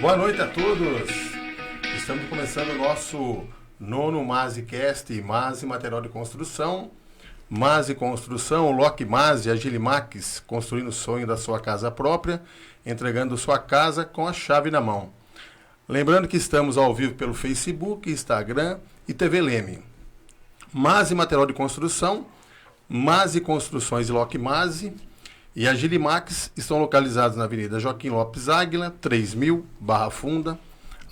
Boa noite a todos. Estamos começando o nosso nono MASEcast, MASE Material de Construção. MASE Construção, Lock MASE, Agilimax, construindo o sonho da sua casa própria, entregando sua casa com a chave na mão. Lembrando que estamos ao vivo pelo Facebook, Instagram e TV Leme. MASE Material de Construção, MASE Construções e Lock MASE e Agilimax estão localizados na Avenida Joaquim Lopes Águila, 3000, Barra Funda,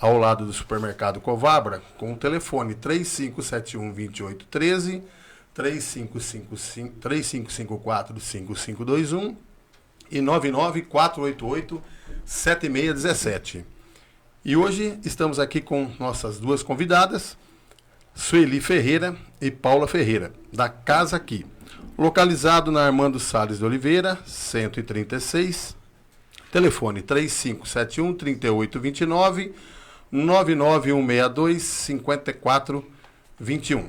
ao lado do supermercado Covabra, com o telefone 3571-2813, 3554-5521 e 99488-7617. E hoje estamos aqui com nossas duas convidadas, Sueli Ferreira e Paula Ferreira, da Casa Aqui, localizado na Armando Salles de Oliveira, 136, telefone 3571-3829, 99162-5421.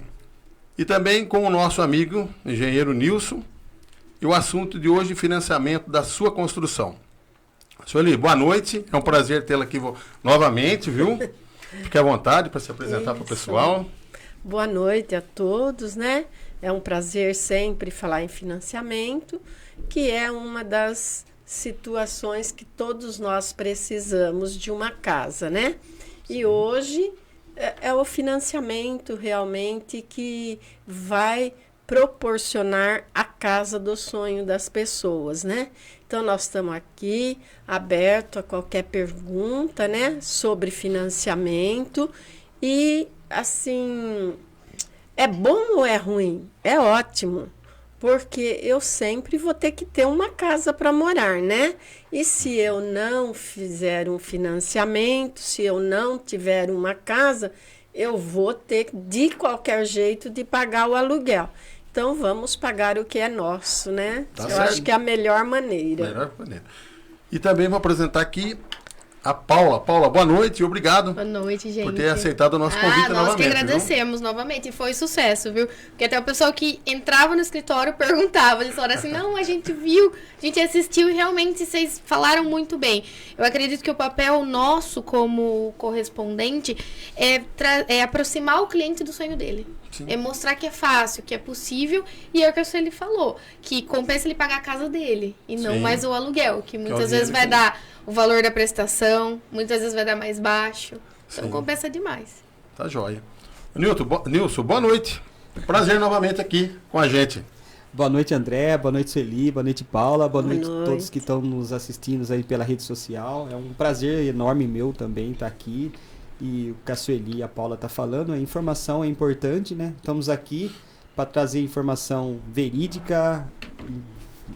E também com o nosso amigo, engenheiro Nilson, e o assunto de hoje, financiamento da sua construção. Sueli, boa noite, é um prazer tê-la aqui novamente, viu? Fique à vontade para se apresentar para o pessoal. Boa noite a todos, né? É um prazer sempre falar em financiamento, que é uma das situações que todos nós precisamos de uma casa, né? Sim. E hoje é o financiamento realmente que vai proporcionar a casa do sonho das pessoas, né? Então, nós estamos aqui aberto a qualquer pergunta, né? Sobre financiamento e, assim... É bom ou é ruim? É ótimo, porque eu sempre vou ter que ter uma casa para morar, né? E se eu não fizer um financiamento, se eu não tiver uma casa, eu vou ter, de qualquer jeito, de pagar o aluguel. Então, vamos pagar o que é nosso, né? Tá eu certo. acho que é a melhor maneira. Melhor maneira. E também vou apresentar aqui a Paula. Paula, boa noite e obrigado. Boa noite, gente. Por ter aceitado o nosso convite novamente. Nós que agradecemos, viu? Novamente. E foi sucesso, viu? Porque até o pessoal que entrava no escritório perguntava. Eles falaram assim, não, a gente viu, a gente assistiu e realmente vocês falaram muito bem. Eu acredito que o papel nosso como correspondente é aproximar o cliente do sonho dele. Sim. É mostrar que é fácil, que é possível. E é o que ele falou, que compensa ele pagar a casa dele e não Sim. mais o aluguel, que muitas vezes vai dar o valor da prestação, muitas vezes vai dar mais baixo. Então Sim. compensa demais. Tá joia. Nilson, boa noite. Prazer novamente aqui com a gente. Boa noite, André. Boa noite, Sueli. Boa noite, Paula. Boa noite a todos que estão nos assistindo aí pela rede social. É um prazer enorme meu também estar aqui. E o que a Sueli e a Paula tá falando, a informação é importante, né? Estamos aqui para trazer informação verídica,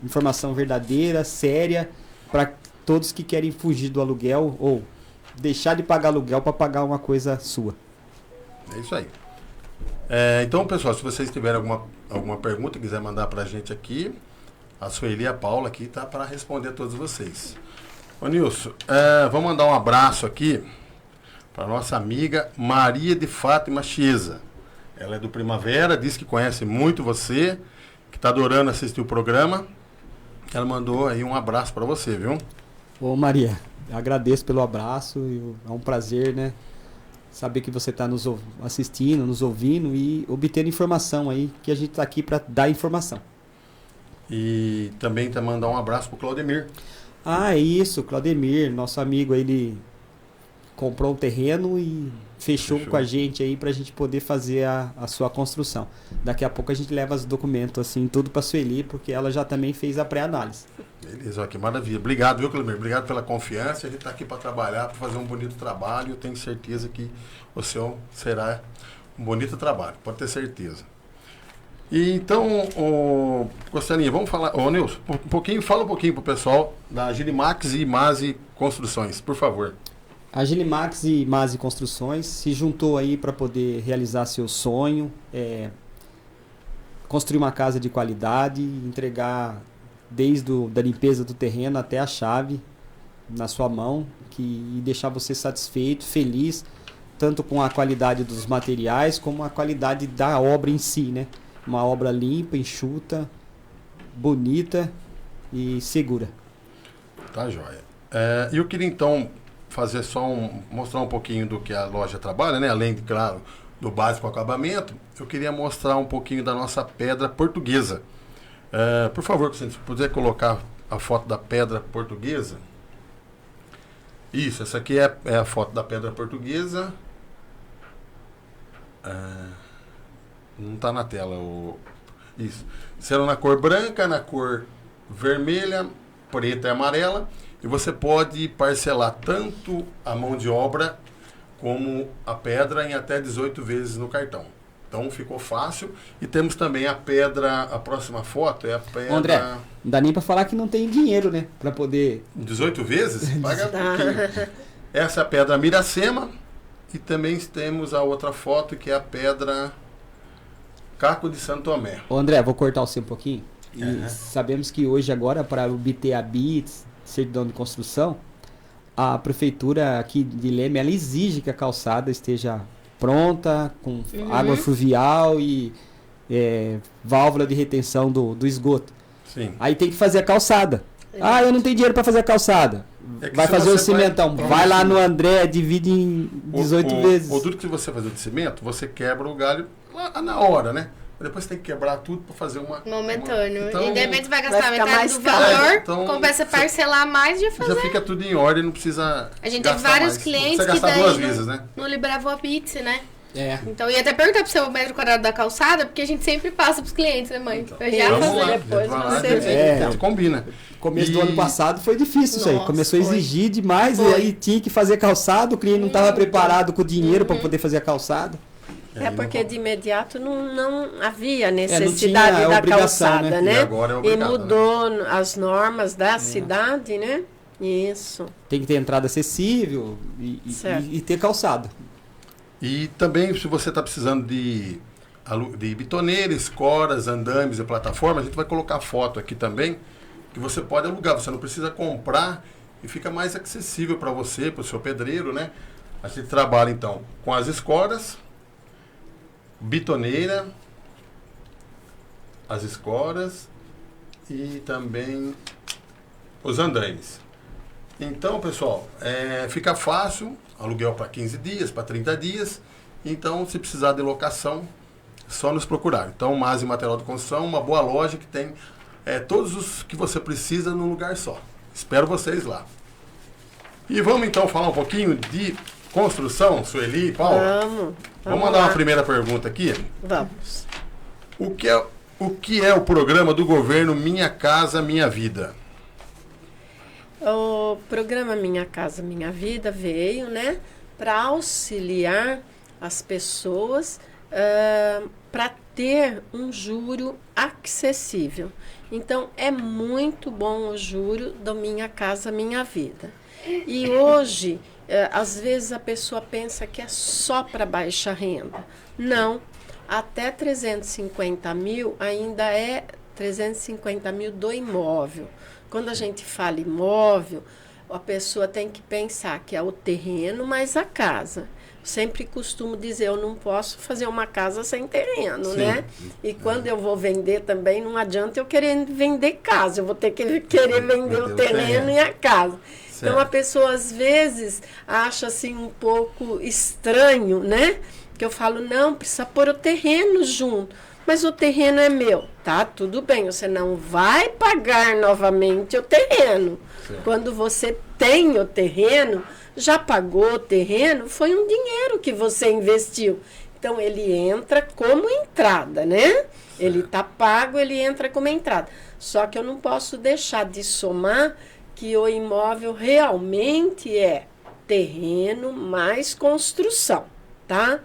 informação verdadeira, séria, para todos que querem fugir do aluguel ou deixar de pagar aluguel para pagar uma coisa sua. É isso aí. Então, pessoal, se vocês tiverem alguma pergunta, quiser mandar para a gente aqui, a Sueli e a Paula aqui tá para responder a todos vocês. Ô Nilson, vamos mandar um abraço aqui para nossa amiga Maria de Fátima Chiesa. Ela é do Primavera, diz que conhece muito você, que está adorando assistir o programa. Ela mandou aí um abraço para você, viu? Ô Maria, agradeço pelo abraço, é um prazer, né? Saber que você está nos assistindo, nos ouvindo e obtendo informação aí, que a gente está aqui para dar informação. E também tá mandar um abraço para o Claudemir. Ah, isso, Claudemir, nosso amigo, ele comprou um terreno e fechou com a gente aí pra gente poder fazer a sua construção. Daqui a pouco a gente leva os documentos, assim, tudo pra Sueli, porque ela já também fez a pré-análise. Beleza, ó, que maravilha. Obrigado, viu, Cleber? Obrigado pela confiança. A gente tá aqui para trabalhar, para fazer um bonito trabalho. Eu tenho certeza que o seu será um bonito trabalho, pode ter certeza. E então, Costaninha, vamos falar, Nilson, fala um pouquinho pro pessoal da Agilimax e MASE Construções, por favor. A Agilimax e MASE Construções se juntou aí para poder realizar seu sonho, construir uma casa de qualidade, entregar desde da limpeza do terreno até a chave na sua mão, e deixar você satisfeito, feliz, tanto com a qualidade dos materiais como a qualidade da obra em si, né? Uma obra limpa, enxuta, bonita e segura. Tá joia. Eu queria então fazer mostrar um pouquinho do que a loja trabalha, né? Além, claro, do básico acabamento, eu queria mostrar um pouquinho da nossa pedra portuguesa. Por favor, se puder colocar a foto da pedra portuguesa. Isso, essa aqui é a foto da pedra portuguesa. Não está na tela. Isso. Sendo na cor branca, na cor vermelha, preta e amarela. E você pode parcelar tanto a mão de obra como a pedra em até 18 vezes no cartão. Então ficou fácil. E temos também a pedra, a próxima foto é a pedra... André, não dá nem para falar que não tem dinheiro, né? Para poder... 18 vezes? Paga um pouquinho. Essa é a pedra Miracema. E também temos a outra foto que é a pedra Caco de Santo Tomé. Ô André, vou cortar você um pouquinho. E sabemos que hoje agora, para obter a BITS, certidão de construção, a prefeitura aqui de Leme, ela exige que a calçada esteja pronta, com água fluvial e válvula de retenção do esgoto. Sim. Aí tem que fazer a calçada. Eu não tenho dinheiro para fazer a calçada. Vai fazer o cimentão. Vai lá no André, divide em 18 vezes. O duro que você fazer de cimento, você quebra o galho lá na hora, né? Depois tem que quebrar tudo para fazer uma... Momentâneo. Então, e de repente vai gastar ficar metade mais do caro. valor, Então, compensa parcelar mais e fazer. Já fica tudo em ordem, não precisa. A gente tem gastar vários mais. clientes Não que precisa gastar daí duas vezes, né? não liberavam a Pix, né? É. Então, eu ia até perguntar pro seu metro quadrado da calçada, porque a gente sempre passa pros clientes, né, mãe? Então, Eu já vamos fazer. lá, depois vai lá, você gente, vê. a gente combina. Começo do ano passado foi difícil isso aí. Nossa, Começou a foi. exigir demais e Foi. aí tinha que fazer calçado, o cliente não estava preparado com o dinheiro para poder fazer a calçada. Porque de imediato não havia não necessidade tinha da obrigação, calçada, né? né? E agora é E obrigado, mudou as normas da cidade, né? Isso. Tem que ter entrada acessível e ter calçado. E também, se você está precisando de bitoneira, escoras, andames e plataformas, a gente vai colocar foto aqui também, que você pode alugar. Você não precisa comprar e fica mais acessível para você, para o seu pedreiro, né? A gente trabalha, então, com as escoras, bitoneira, as escoras e também os andames. Então, pessoal, fica fácil, aluguel para 15 dias, para 30 dias. Então, se precisar de locação, só nos procurar. Então, Masi Material de Construção, uma boa loja que tem todos os que você precisa num lugar só. Espero vocês lá. E vamos então falar um pouquinho de construção, Sueli e Paulo? Vamos mandar lá. uma primeira pergunta aqui. Vamos. O que é o programa do governo Minha Casa Minha Vida? O programa Minha Casa Minha Vida veio, né, para auxiliar as pessoas para ter um juro acessível. Então, é muito bom o juro do Minha Casa Minha Vida. E hoje, às vezes a pessoa pensa que é só para baixa renda. Não, até 350 mil ainda é 350 mil do imóvel. Quando a gente fala imóvel, a pessoa tem que pensar que é o terreno mais a casa. Sempre costumo dizer, eu não posso fazer uma casa sem terreno, Sim. né? E quando eu vou vender também, não adianta eu querer vender casa, eu vou ter que querer vender o terreno e a casa. Certo. Então a pessoa às vezes acha assim um pouco estranho, né? Que eu falo, não, precisa pôr o terreno junto. Mas o terreno é meu. Tá, tudo bem, você não vai pagar novamente o terreno. Certo. Quando você tem o terreno, já pagou o terreno, foi um dinheiro que você investiu. Então, ele entra como entrada, né? Ele está pago, ele entra como entrada. Só que eu não posso deixar de somar que o imóvel realmente é terreno mais construção, tá?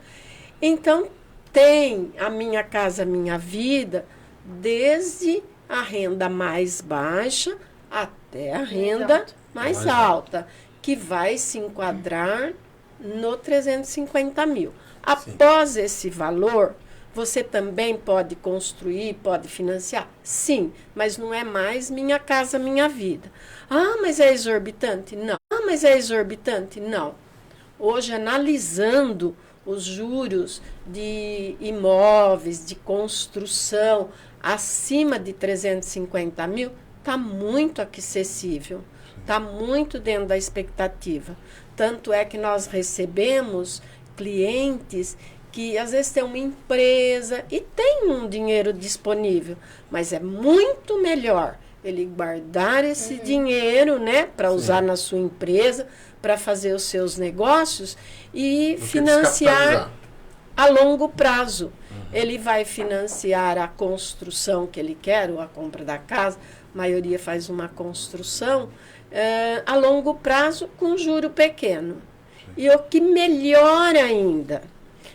Então, tem a Minha Casa Minha Vida desde a renda mais baixa até a renda mais alta, que vai se enquadrar no 350 mil. Após esse valor, você também pode construir, pode financiar? Sim, mas não é mais Minha Casa Minha Vida. Ah, mas é exorbitante? Não. Ah, mas é exorbitante? Não. Hoje, analisando os juros de imóveis, de construção, acima de 350 mil, está muito acessível. está muito dentro da expectativa. Tanto é que nós recebemos clientes que às vezes tem uma empresa e tem um dinheiro disponível, mas é muito melhor ele guardar esse dinheiro, né, para usar na sua empresa, para fazer os seus negócios e financiar a longo prazo. Ele vai financiar a construção que ele quer, ou a compra da casa, a maioria faz uma construção, a longo prazo com juro pequeno. E o que melhor ainda,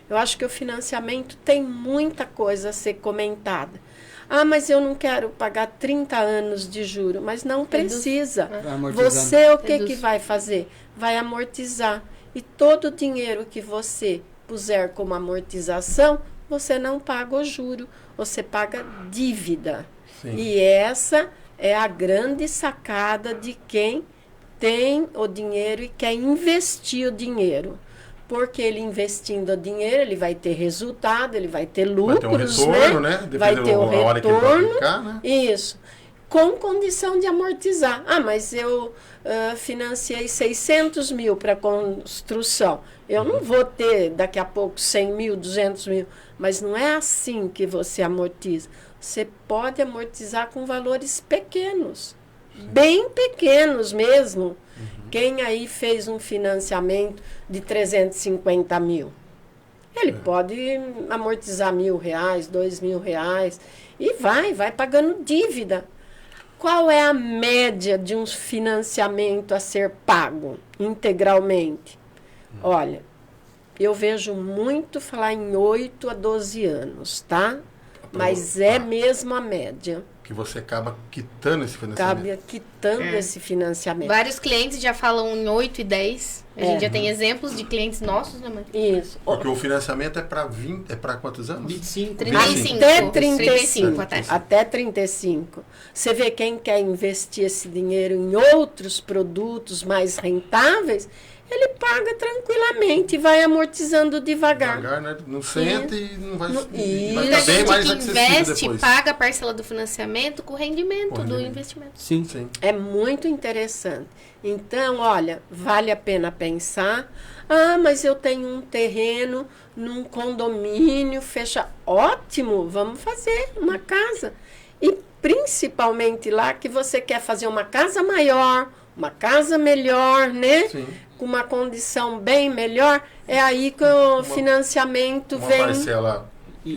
eu acho que o financiamento tem muita coisa a ser comentada. Ah, mas eu não quero pagar 30 anos de juro, mas não precisa. Você o que vai fazer? Vai amortizar. E todo o dinheiro que você puser como amortização, você não paga o juro, você paga dívida. Sim. E essa é a grande sacada de quem tem o dinheiro e quer investir o dinheiro. Porque ele investindo o dinheiro, ele vai ter resultado, ele vai ter lucros, vai ter um retorno, né? Vai ter o retorno, ficar, né? Isso. Com condição de amortizar. Ah, mas eu financiei 600 mil para construção. Eu não vou ter daqui a pouco 100 mil, 200 mil. Mas não é assim que você amortiza. Você pode amortizar com valores pequenos. Sim. Bem pequenos mesmo. Quem aí fez um financiamento de 350 mil? Ele pode amortizar R$1.000, R$2.000 e vai pagando dívida. Qual é a média de um financiamento a ser pago integralmente? Olha, eu vejo muito falar em 8 a 12 anos, tá? Mas é mesmo a média. Que você acaba quitando esse financiamento. Acaba quitando esse financiamento. Vários clientes já falam em 8 e 10. A gente já tem exemplos de clientes nossos, né, mãe? Isso. Porque o financiamento é para quantos anos? 25. 35. Até 35. Até 35. Você vê quem quer investir esse dinheiro em outros produtos mais rentáveis, ele paga tranquilamente e vai amortizando devagar. Devagar, né? Não sente e não vai estar bem mais acessível investe, depois. Paga a parcela do financiamento com o rendimento do investimento. Sim. É muito interessante. Então, olha, vale a pena pensar. Ah, mas eu tenho um terreno num condomínio, fecha. Ótimo, vamos fazer uma casa. E principalmente lá que você quer fazer uma casa maior, uma casa melhor, né? Sim. Com uma condição bem melhor, é aí que o financiamento vem. Uma parcela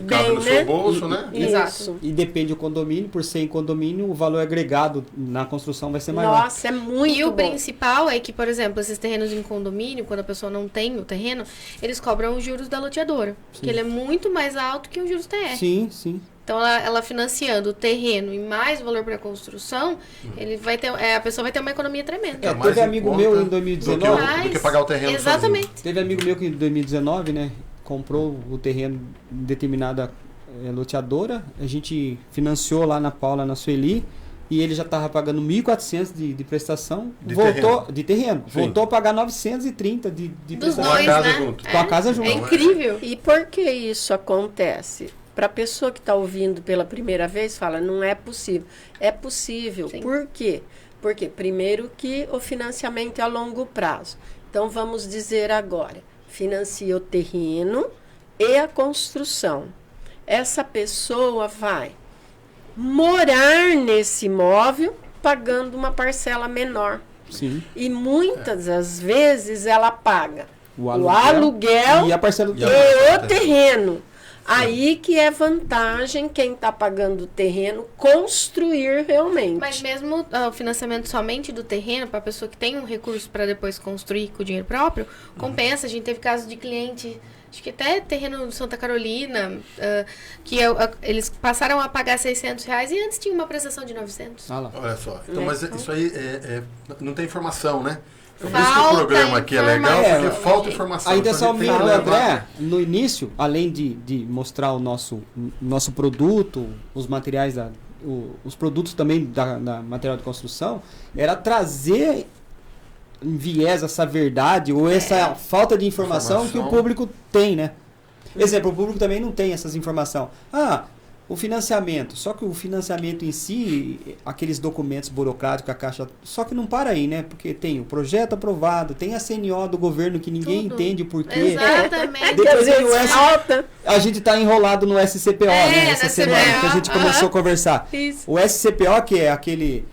cabe no seu bolso, né? Exato. E depende do condomínio, por ser em condomínio, o valor agregado na construção vai ser maior. Nossa, é muito bom. E o principal é que, por exemplo, esses terrenos em condomínio, quando a pessoa não tem o terreno, eles cobram os juros da loteadora. Que ele é muito mais alto que os juros TR. Sim, sim. Então, ela financiando o terreno e mais valor para a construção, ele vai ter, a pessoa vai ter uma economia tremenda. Teve amigo meu em 2019... Do que pagar o terreno exatamente. Sozinho. Teve amigo meu que em 2019, né, comprou o terreno em determinada loteadora. A gente financiou lá na Paula, na Sueli, e ele já estava pagando 1.400 de prestação. De terreno. Voltou a pagar 930 de prestação. Dois, Com a casa junto. É incrível. E por que isso acontece? Para a pessoa que está ouvindo pela primeira vez, fala, não é possível. É possível. Sim. Por quê? Porque, primeiro, que o financiamento é a longo prazo. Então, vamos dizer agora, financia o terreno e a construção. Essa pessoa vai morar nesse imóvel pagando uma parcela menor. Sim. E muitas das vezes ela paga o aluguel e a parcela do e o terreno. Aí que é vantagem quem está pagando o terreno construir realmente. Mas mesmo o financiamento somente do terreno, para a pessoa que tem um recurso para depois construir com o dinheiro próprio, compensa. A gente teve casos de cliente, acho que até terreno de Santa Carolina, que eles passaram a pagar R$600 e antes tinha uma prestação de 900. Olha só. Então, mas isso aí não tem informação, né? Por isso Falta que o programa aqui é legal, porque falta informação. A intenção então, minha do André, no início, além de mostrar o nosso produto, os materiais, os produtos também da material de construção, era trazer em viés essa verdade ou essa falta de informação que o público tem, né? Exemplo, o público também não tem essas informações. O financiamento, só que o financiamento em si, aqueles documentos burocráticos, a Caixa, só que não para aí, né? Porque tem o projeto aprovado, tem a CNO do governo que ninguém entende o porquê. Exatamente. Depois tem o falta. A gente está enrolado no SCPO, né? Essa na semana CPO, que a gente começou a conversar. Isso. O SCPO, que é aquele...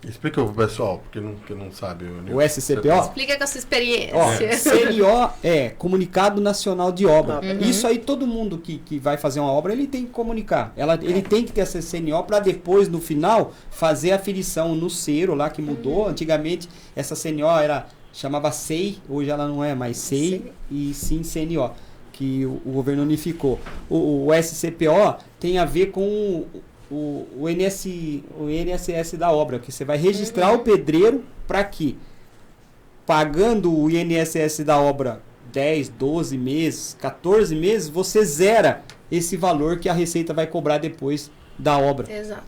Explica pro pessoal, porque não sabe. O SCPO? Explica com a sua experiência. Ó, CNO é Comunicado Nacional de Obra. Isso aí, todo mundo que vai fazer uma obra, ele tem que comunicar. Ele tem que ter essa CNO para depois, no final, fazer a aferição no SERO lá, que mudou. Antigamente, essa CNO chamava SEI, hoje ela não é mais SEI, e sim CNO, que o governo unificou. O SCPO tem a ver com o INSS da obra, que você vai registrar o pedreiro para que, pagando o INSS da obra 10, 12 meses, 14 meses, você zera esse valor que a Receita vai cobrar depois da obra. Exato.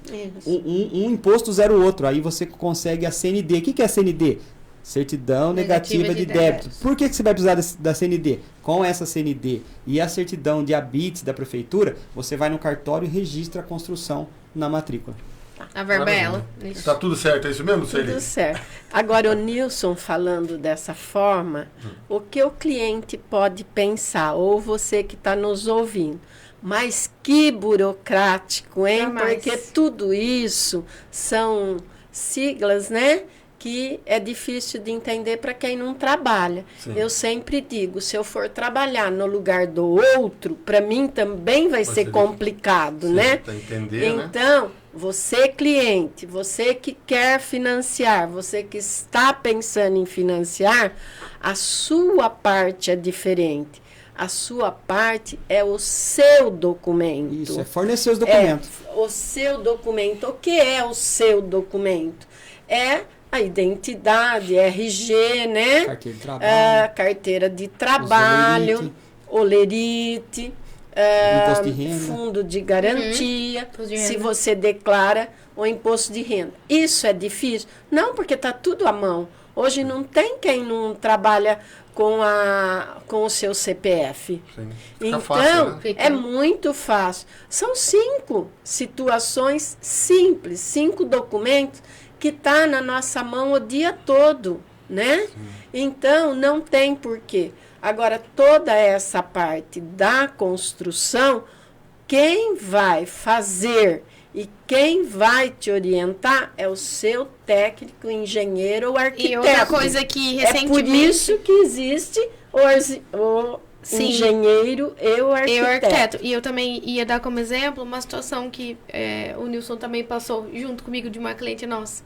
Um imposto zera o outro, aí você consegue a CND. O que é a CND? Certidão negativa de débito. Por que você vai precisar da CND? Com essa CND e a certidão de habites da prefeitura, você vai no cartório e registra a construção na matrícula. A verba é ela. Tá tudo certo, é isso mesmo, Celi? Tudo certo. Agora, o Nilson falando dessa forma, o que o cliente pode pensar, ou você que está nos ouvindo, mas que burocrático, hein? Jamais. Porque tudo isso são siglas, né? Que é difícil de entender para quem não trabalha. Sim. Eu sempre digo, se eu for trabalhar no lugar do outro, para mim também vai ser complicado, sim, né? Pra entender, Então, você cliente, você que quer financiar, você que está pensando em financiar, a sua parte é diferente. A sua parte é o seu documento. Isso, é fornecer os documentos. O seu documento. O que é o seu documento? É a identidade, RG, né? Carteira de trabalho. Carteira de trabalho, olerite, imposto de renda. fundo de garantia, Imposto de se renda. você declara o imposto de renda. Isso é difícil? Não, porque está tudo à mão. Hoje não tem quem não trabalha com o seu CPF. Sim. Fica Então, fácil, né? é muito fácil. São 5 situações simples, 5 documentos que está na nossa mão o dia todo, né? Então, não tem porquê. Agora, toda essa parte da construção, quem vai fazer e quem vai te orientar é o seu técnico, engenheiro ou arquiteto. E outra coisa que recentemente... É por isso que existe o Sim. engenheiro e o arquiteto. E eu também ia dar como exemplo uma situação que o Nilson também passou junto comigo de uma cliente nossa.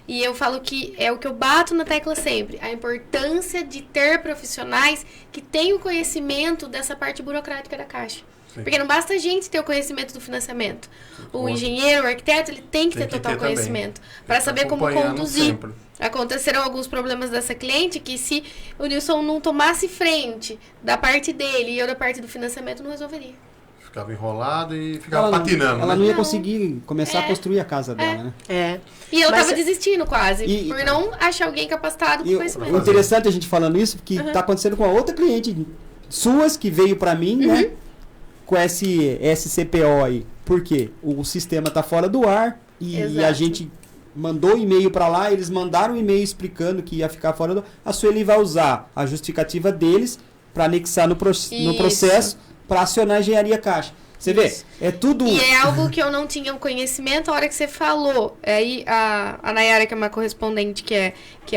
E eu falo que é o que eu bato na tecla sempre. A importância de ter profissionais que tenham conhecimento dessa parte burocrática da Caixa. Sim. Porque não basta a gente ter o conhecimento do financiamento. O Outro. engenheiro, o arquiteto, ele tem que Tem ter que total ter também. conhecimento. Tem Para que saber como acompanhando conduzir. sempre. Aconteceram alguns problemas dessa cliente que se o Nilson não tomasse frente da parte dele e eu da parte do financiamento, não resolveria. Ficava enrolado e ficava patinando, Ela né? não ia Não. conseguir começar a construir a casa dela, né? É. E eu Mas- tava desistindo quase, E- por não achar alguém capacitado com E o conhecimento. interessante a gente falando isso, que tá acontecendo com a outra cliente suas que veio para mim, né? Com esse SCPO aí. Por quê? O sistema tá fora do ar e Exato. a gente mandou e-mail para lá, eles mandaram um e-mail explicando que ia ficar fora do ar. A Sueli vai usar a justificativa deles para anexar no processo para acionar a engenharia Caixa. Você vê? É tudo... E é algo que eu não tinha um conhecimento a hora que você falou. Aí a Nayara, que é uma correspondente, que é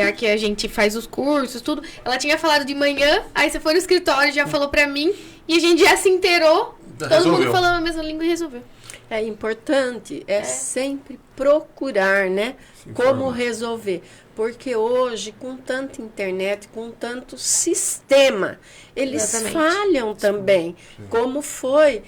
a que a gente faz os cursos, tudo, ela tinha falado de manhã, aí você foi no escritório, já falou pra mim, e a gente já se inteirou, Já todo mundo resolveu. falando a mesma língua e resolveu. É importante, sempre procurar, né? Se Como informar. resolver. Porque hoje, com tanta internet, com tanto sistema, eles Exatamente. falham também. Como foi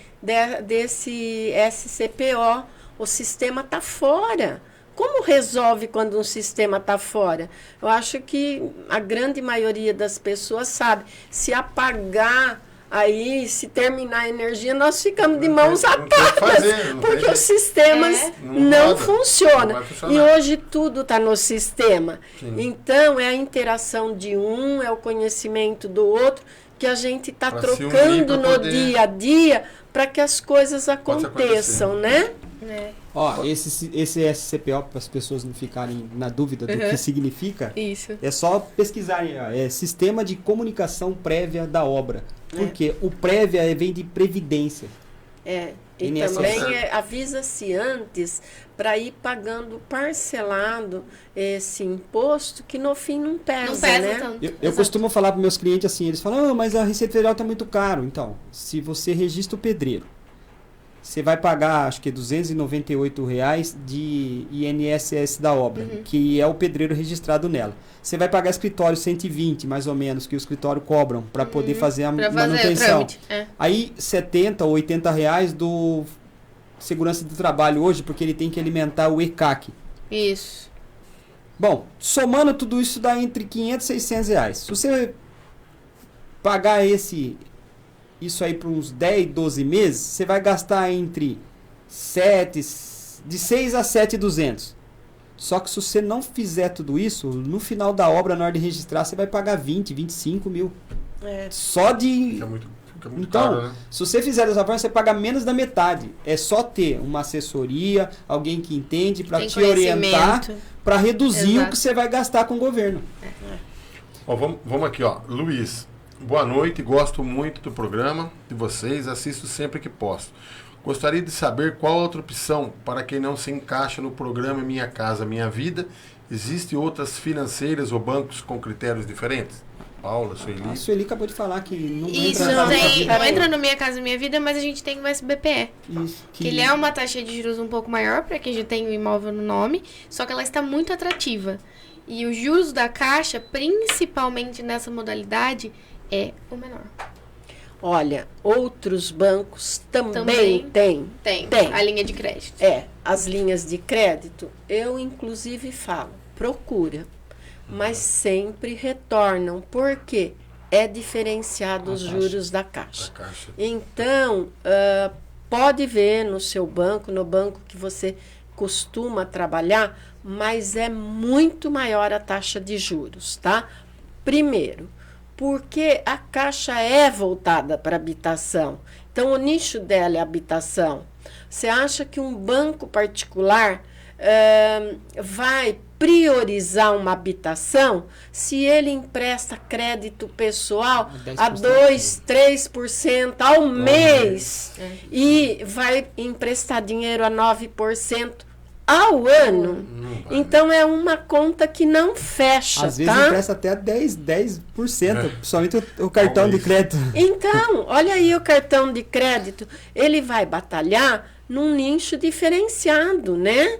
desse SCPO. O sistema está fora. Como resolve quando um sistema está fora? Eu acho que a grande maioria das pessoas sabe. Se apagar aí, se terminar a energia, nós ficamos de Não mãos tem- não tem o que atadas. fazer, não tem Porque jeito. os sistemas Não não roda, funcionam. não vai funcionar. E hoje tudo está no sistema. Sim. Então, é a interação de um, é o conhecimento do outro, que a gente está Pra se unir, trocando pra no poder- dia a dia para que as coisas aconteçam, né? Ó, esse SCPO, para as pessoas não ficarem na dúvida do que significa, Isso. é só pesquisarem. Ó, é Sistema de Comunicação Prévia da Obra. Porque o prévia vem de previdência. E INSS. também avisa-se antes para ir pagando parcelado esse imposto que no fim não pesa, Não pesa né? tanto. Eu costumo falar para meus clientes assim, eles falam, mas a Receita Federal está muito caro. Então, se você registra o pedreiro, você vai pagar, acho que R$298 de INSS da obra, que é o pedreiro registrado nela. Você vai pagar escritório 120, mais ou menos, que o escritório cobram para poder fazer a manutenção. Aí, R$70 ou R$80 do segurança do trabalho hoje, porque ele tem que alimentar o ECAC. Isso. Bom, somando tudo isso dá entre R$500 e R$600. Se você pagar isso aí por uns 10, 12 meses, você vai gastar de 6 a 7.200. Só que se você não fizer tudo isso, no final da obra, na hora de registrar, você vai pagar 20, 25 mil. Só de... Fica muito então, caro, né? se você fizer dessa forma, você paga menos da metade. É só ter uma assessoria, alguém que entende para te orientar, para reduzir o que você vai gastar com o governo. Ó, vamos aqui, ó. Luiz, boa noite, gosto muito do programa de vocês, assisto sempre que posso. Gostaria de saber qual outra opção para quem não se encaixa no programa Minha Casa Minha Vida. Existem outras financeiras ou bancos com critérios diferentes? Paula, Sueli. A Sueli acabou de falar que não Isso, entra não entra no Minha Casa Minha Vida, mas a gente tem o SBPE. Isso, Que ele é uma taxa de juros um pouco maior para quem já tem o imóvel no nome, só que ela está muito atrativa. E os juros da Caixa, principalmente nessa modalidade, é o menor. Olha, outros bancos também têm. Tem a linha de crédito. As linhas de crédito, eu inclusive falo, procura, mas sempre retornam, porque é diferenciado os juros da Caixa. Então, pode ver no seu banco, no banco que você costuma trabalhar, mas é muito maior a taxa de juros, tá? Primeiro, porque a Caixa é voltada para habitação. Então, o nicho dela é habitação. Você acha que um banco particular vai priorizar uma habitação se ele empresta crédito pessoal a 2%, 3% ao mês e vai emprestar dinheiro a 9% ao ano? Então é uma conta que não fecha, às vezes empresta até 10%, principalmente o cartão de crédito. Então, olha aí o cartão de crédito, ele vai batalhar num nicho diferenciado, né?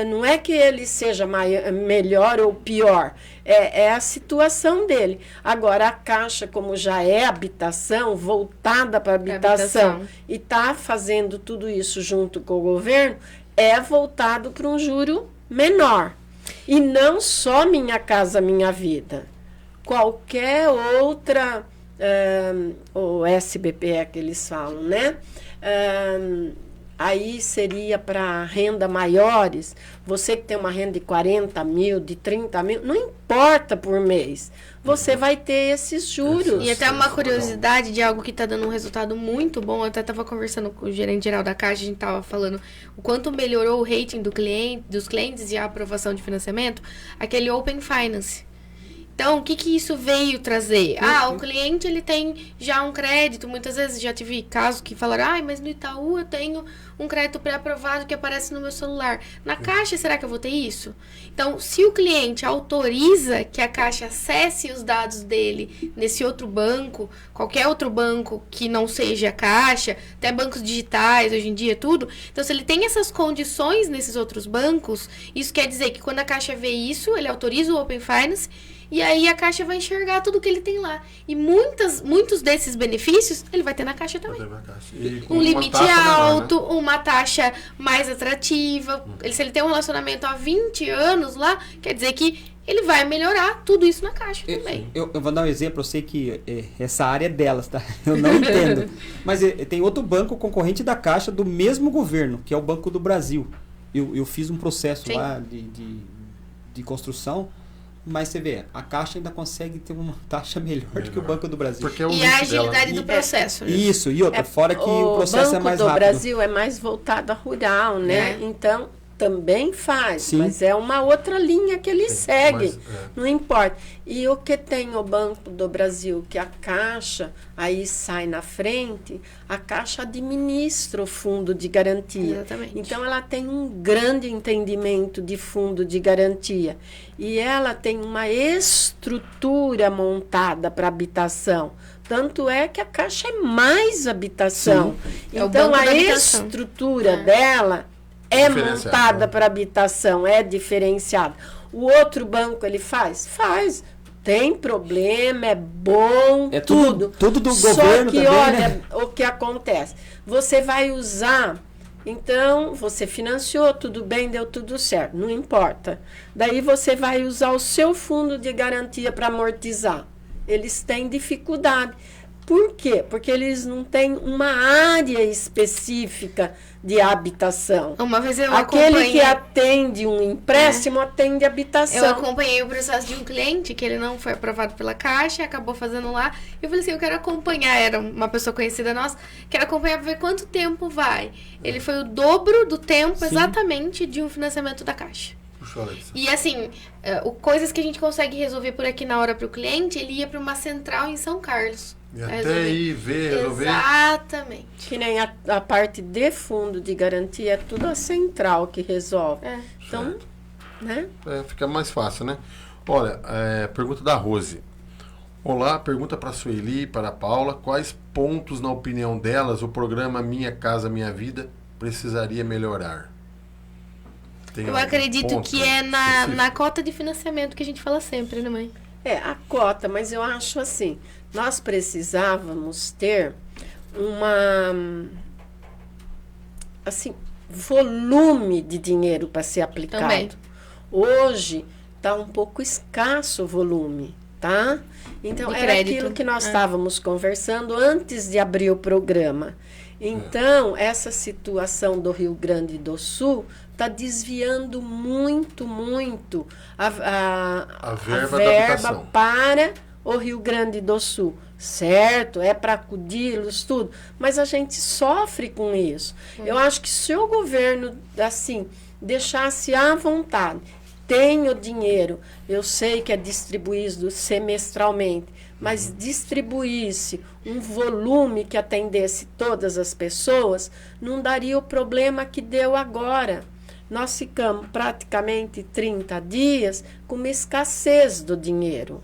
Não é que ele seja melhor ou pior, é a situação dele. Agora, a Caixa, como já é habitação, voltada para habitação, e está fazendo tudo isso junto com o governo, é voltado para um juro menor. E não só Minha Casa Minha Vida. Qualquer outra, o SBPE que eles falam, né? Aí seria para renda maiores, você que tem uma renda de 40 mil, de 30 mil, não importa por mês, você vai ter esses juros. E até uma curiosidade de algo que está dando um resultado muito bom, eu até estava conversando com o gerente geral da Caixa, a gente estava falando o quanto melhorou o rating dos clientes e a aprovação de financiamento, aquele Open Finance. Então, o que isso veio trazer? O cliente ele tem já um crédito. Muitas vezes já tive casos que falaram, mas no Itaú eu tenho um crédito pré-aprovado que aparece no meu celular. Na Caixa, será que eu vou ter isso? Então, se o cliente autoriza que a Caixa acesse os dados dele nesse outro banco, qualquer outro banco que não seja a Caixa, até bancos digitais, hoje em dia, tudo. Então, se ele tem essas condições nesses outros bancos, isso quer dizer que quando a Caixa vê isso, ele autoriza o Open Finance. E aí a Caixa vai enxergar tudo que ele tem lá. E muitos desses benefícios ele vai ter na Caixa também. Um limite alto, menor, né? Uma taxa mais atrativa. Se ele tem um relacionamento há 20 anos lá, quer dizer que ele vai melhorar tudo isso na Caixa também. Eu vou dar um exemplo, eu sei que essa área é delas, tá? Eu não entendo. Mas tem outro banco concorrente da Caixa do mesmo governo, que é o Banco do Brasil. Eu fiz um processo lá de construção. mas você vê, a Caixa ainda consegue ter uma taxa melhor do que o Banco do Brasil. Porque é o E a limite agilidade dela. do processo. né? Isso, e outra, fora que o processo é mais Banco do rápido. Brasil é mais voltado a rural, né? É. Então, também faz, Sim. mas é uma outra linha que ele Sim, segue. mas, Não importa. E o que tem o Banco do Brasil, que a Caixa aí sai na frente, a Caixa administra o fundo de garantia. Exatamente. Então, ela tem um grande entendimento de fundo de garantia. E ela tem uma estrutura montada para habitação. Tanto é que a Caixa é mais habitação. É o Então, banco a da habitação. estrutura dela é Diferenciado, montada né? para habitação, é diferenciada. O outro banco ele faz? Faz. Tem problema, é bom, É tudo do Só governo que, também, olha, né? o que acontece. Você vai usar, então, você financiou, tudo bem, deu tudo certo, não importa. Daí você vai usar o seu fundo de garantia para amortizar. Eles têm dificuldade. Por quê? Porque eles não têm uma área específica de habitação. Uma vez eu Aquele que acompanhei, atende um empréstimo atende habitação. eu acompanhei o processo de um cliente que ele não foi aprovado pela Caixa, acabou fazendo lá. Eu falei assim, eu quero acompanhar, era uma pessoa conhecida nossa, quero acompanhar para ver quanto tempo vai. Ele foi o dobro do tempo Sim. exatamente de um financiamento da Caixa. Puxa, Alex. E assim, coisas que a gente consegue resolver por aqui na hora para o cliente, ele ia para uma central em São Carlos. E pra até resolver. aí ver, resolver. Exatamente. Que nem a parte de fundo de garantia, é tudo a central que resolve. É. Então, né? Fica mais fácil, né? Olha, pergunta da Rose. Olá, pergunta para a Sueli e para a Paula. Quais pontos, na opinião delas, o programa Minha Casa Minha Vida precisaria melhorar? Tem Eu algum acredito ponto que é na específico? cota de financiamento que a gente fala sempre, né, mãe? É, a cota, mas eu acho assim, nós precisávamos ter assim, volume de dinheiro para ser aplicado. Também. Hoje está um pouco escasso o volume, tá? Então, De era crédito. aquilo que nós estávamos conversando antes de abrir o programa. Então, essa situação do Rio Grande do Sul está desviando muito a verba da habitação. para o Rio Grande do Sul. Certo, é para acudi-los, tudo. Mas a gente sofre com isso. Eu acho que se o governo, assim, deixasse à vontade, tem o dinheiro, eu sei que é distribuído semestralmente, mas distribuísse um volume que atendesse todas as pessoas, não daria o problema que deu agora. Nós ficamos praticamente 30 dias com uma escassez do dinheiro.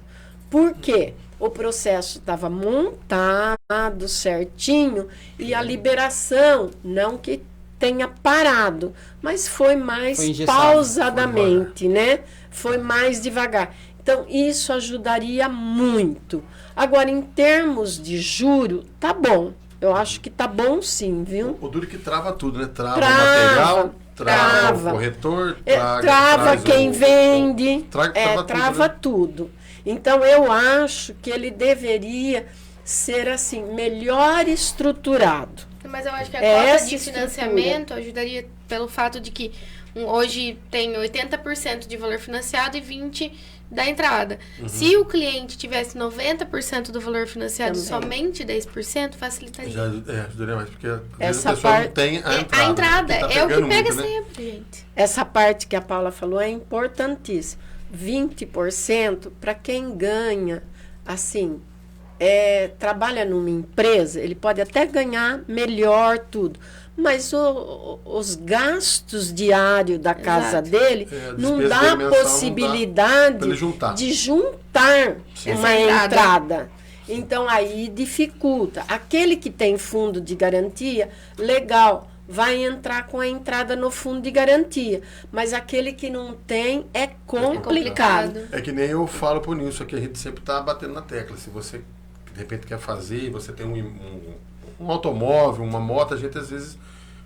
Por quê? O processo estava montado certinho e a liberação, não que tenha parado, mas foi mais Foi engessado, pausadamente, né? Foi mais devagar. Então, isso ajudaria muito. Agora, em termos de juro, tá bom. Eu acho que tá bom sim, viu? O duro que trava tudo, né? Trava o Trava, material, trava trava. o corretor, Trava traz quem o- vende, trava trava tudo, tudo. Então, eu acho que ele deveria ser, assim, melhor estruturado. Mas eu acho que a É cota essa de estrutura. financiamento ajudaria pelo fato de que hoje tem 80% de valor financiado e 20% da entrada. Se o cliente tivesse 90% do valor financiado e Também. somente 10%, facilitaria. Já ajudaria mais, porque às vezes Essa a pessoa parte- não tem a É, entrada. a entrada tá é o que pegando pega muito, né? sempre, gente. Essa parte que a Paula falou é importantíssima. 20% para quem ganha, assim, trabalha numa empresa, ele pode até ganhar melhor tudo, mas os gastos diários da casa Exato. dele A não despesa dá dele mensal não dá possibilidade pra ele juntar. de juntar Sim. uma Essa entrada. Então, aí dificulta. Aquele que tem fundo de garantia, legal, vai entrar com a entrada no fundo de garantia. Mas aquele que não tem é complicado. É que nem eu falo pro Nilson, que a gente sempre tá batendo na tecla. Se você, de repente, quer fazer, você tem um automóvel, uma moto, a gente às vezes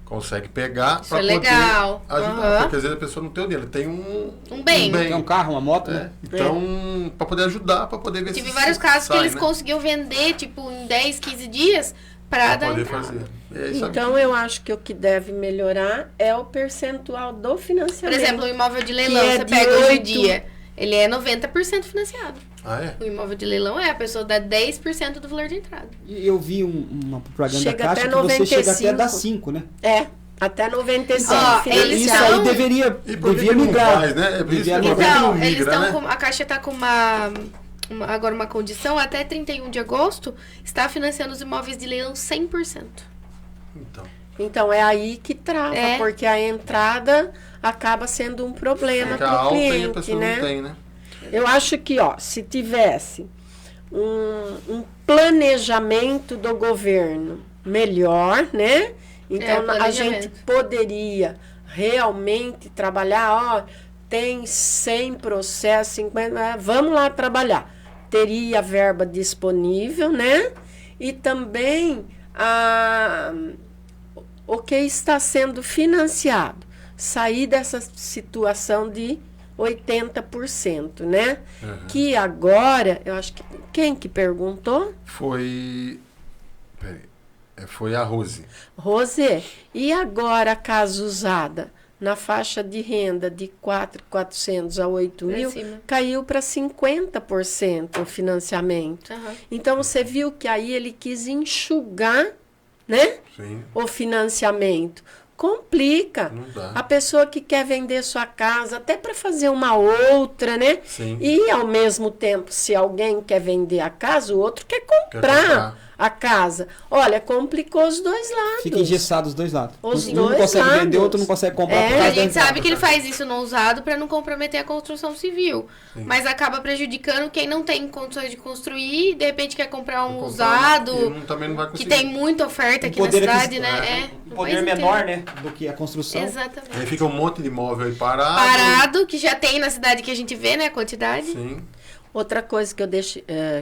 consegue pegar Isso para é poder legal. ajudar. Aham. Porque às vezes a pessoa não tem o dinheiro, tem Um bem. Tem um carro, uma moto, né? Então, para poder ajudar, para poder ver Tive se vários casos que sai, eles né? conseguiam vender, tipo, em 10, 15 dias pra Pra dar poder entrada. fazer. É isso aí. Então, eu acho que o que deve melhorar é o percentual do Por financiamento. exemplo, um imóvel de leilão, Que é você de pega hoje em 8. dia. ele é 90% financiado. Ah, é? O imóvel de leilão a pessoa dá 10% do valor de entrada. E eu vi uma propaganda Chega da Caixa até que você chega até a 95. dar 5, né? Até 95 Ó, eles Isso estão- aí deveria E por que devia que não migrar. faz, né? É por isso Devia que eu migrar. não Então, eles migra, estão né? a Caixa está com agora uma condição, até 31 de agosto, está financiando os imóveis de leilão 100%. Então é aí que trava, É. porque a entrada acaba sendo um problema Fica para o alta e a cliente, pessoa né? não tem, né? Eu acho que, se tivesse um planejamento do governo melhor, né? Então, a planejamento. gente poderia realmente trabalhar, tem 100 processos, 50, vamos lá trabalhar. Teria verba disponível, né? E também o que está sendo financiado. Sair dessa situação de 80%, né? Que agora, eu acho que... Quem que perguntou? Foi... Peraí. Foi a Rose. Rosê, e agora a casa usada na faixa de renda de 4.400 a 8.000 cima. caiu para 50% o financiamento. Aham. Então você viu que aí ele quis enxugar, né, Sim. o financiamento. Complica. Não dá. A pessoa que quer vender sua casa, até para fazer uma outra, né? Sim. E ao mesmo tempo, se alguém quer vender a casa, o outro quer comprar a casa. Olha, complicou os dois lados. Fica engessado os dois lados. Os Um dois não consegue lados. vender, outro não consegue comprar por A causa da gente entrada. sabe que ele faz isso no usado para não comprometer a construção civil. Mas acaba prejudicando quem não tem condições de construir, de repente quer comprar um usado, Também não vai que conseguir. tem muita oferta aqui na poder cidade, aquisitivo, né? Um no poder país menor, inteiro. né? Do que a construção. Exatamente. Aí fica um monte de imóvel aí parado. Parado, que já tem na cidade que a gente vê, né? A quantidade. Sim. Outra coisa que eu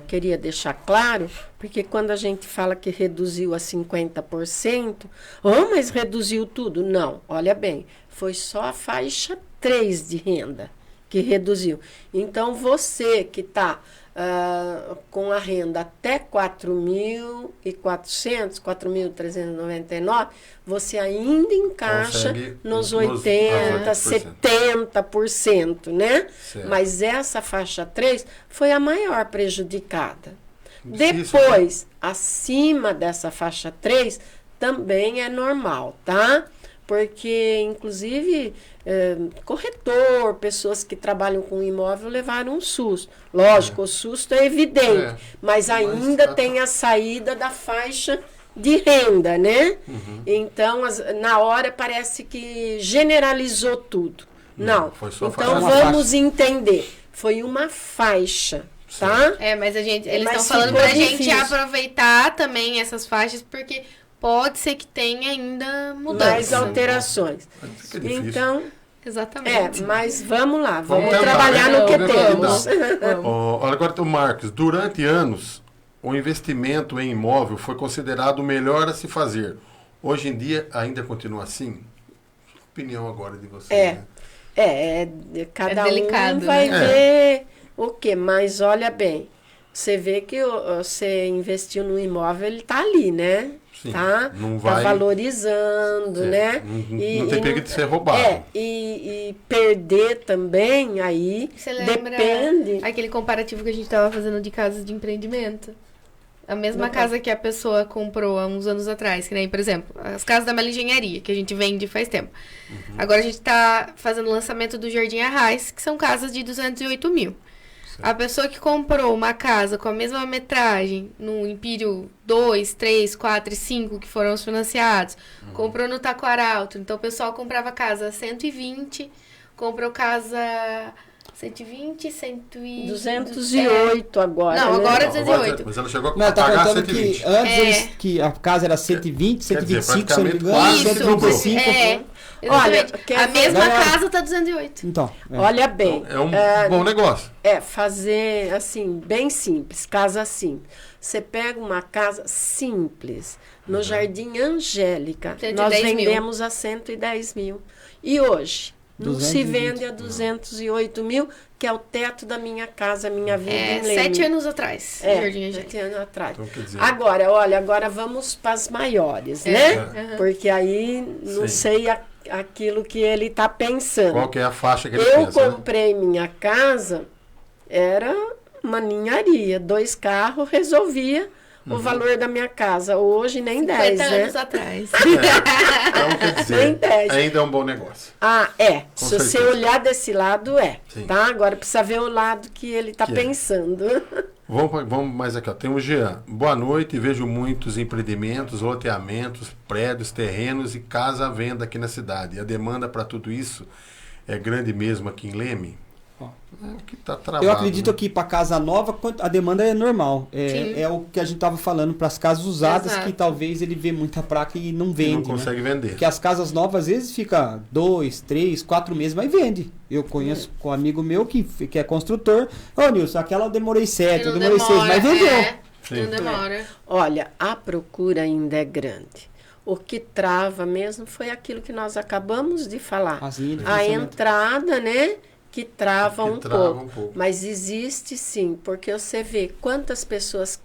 queria deixar claro, porque quando a gente fala que reduziu a 50%, mas reduziu tudo. Não, olha bem, foi só a faixa 3 de renda que reduziu. Então, você que está com a renda até 4.400, 4.399, você ainda encaixa Consegue nos nos 80%, 70%, né? Certo. Mas essa faixa 3 foi a maior prejudicada. Difícil, Depois, acima dessa faixa 3, também é normal, tá? Porque, inclusive, corretor, pessoas que trabalham com imóvel levaram um susto. Lógico, o susto é evidente, mas ainda tem a saída da faixa de renda, né? Então, na hora parece que generalizou tudo. Não. Foi só Então, faixa. vamos entender. Foi uma faixa, tá? Mas eles Mas estão falando ficou pra gente difícil. aproveitar também essas faixas, porque pode ser que tenha ainda mudança. Mais alterações. Fica difícil. Então, Exatamente. mas vamos lá, Vamos vamos tentar, trabalhar né? no que Vamos ver o que temos. Agora, o Marcos, durante anos, o investimento em imóvel foi considerado o melhor a se fazer. Hoje em dia, ainda continua assim? Opinião agora de vocês. Né? Cada delicado, um vai né? ver o quê? Mas olha bem, você vê que você investiu no imóvel, ele está ali, né? Sim, Tá, não tá vai- valorizando, né? Não tem perigo de ser roubado. E perder também, aí Você lembra depende. aquele comparativo que a gente estava fazendo de casas de empreendimento? A mesma casa que a pessoa comprou há uns anos atrás, que nem, por exemplo, as casas da Mela Engenharia, que a gente vende faz tempo. Agora a gente está fazendo o lançamento do Jardim Arraiz, que são casas de 208 mil. A pessoa que comprou uma casa com a mesma metragem no Empírio 2, 3, 4 e 5, que foram os financiados, comprou no Taquaralto. Então o pessoal comprava casa 120, comprou casa 120, 208 agora. Não, né? agora Não, 208. mas ela chegou Não, a tá pagar contando 120. que antes É. que a casa era 120, Quer dizer, 125, se eu não me engano, praticamente quase 135. Olha, Exatamente. quer A mesma ver? casa tá 208. Então, Olha bem. É um bom negócio. Fazer assim, bem simples, casa simples. Você pega uma casa simples, no Jardim Angélica, 110 nós mil. vendemos a 110 mil. E hoje, não se 220. vende a 208 mil, que é o teto da minha casa, minha vida em 7 Leme. anos atrás. É, Jardim Angélica. 7 anos atrás. Então, quer dizer- Agora, olha, agora vamos para as maiores, né? Porque aí não Sim. sei aquilo que ele está pensando. Qual que é a faixa que ele Eu pensa, né? comprei minha casa era uma ninharia. 2 carros resolvia o valor da minha casa. Hoje nem 10, 50 né? anos atrás. Então, quer dizer, Nem 10. ainda é um bom negócio. Se certeza. você olhar desse lado, Sim. tá? Agora precisa ver o lado que ele está Que é. pensando. Vamos mais aqui, ó. Tem o Jean. Boa noite, vejo muitos empreendimentos, loteamentos, prédios, terrenos e casa à venda aqui na cidade. E a demanda para tudo isso é grande mesmo aqui em Leme? Ó. Que tá travado, Eu acredito né? que para casa nova a demanda é normal. Sim. É o que a gente estava falando para as casas usadas, Exato. que talvez ele vê muita placa e não E vende. não né? consegue vender. Porque as casas novas às vezes fica 2, 3, 4 meses, mas vende. Eu conheço com um amigo meu que é construtor. Ô, Nilson, aquela eu demorei 7, eu Não demorei 6, mas vendeu. Sim. Não demora. Olha, a procura ainda é grande. O que trava mesmo foi aquilo que nós acabamos de falar. As linhas de A financiamento. entrada, né? Que trava, Que um, trava pouco. um pouco. Mas existe sim, porque você vê quantas pessoas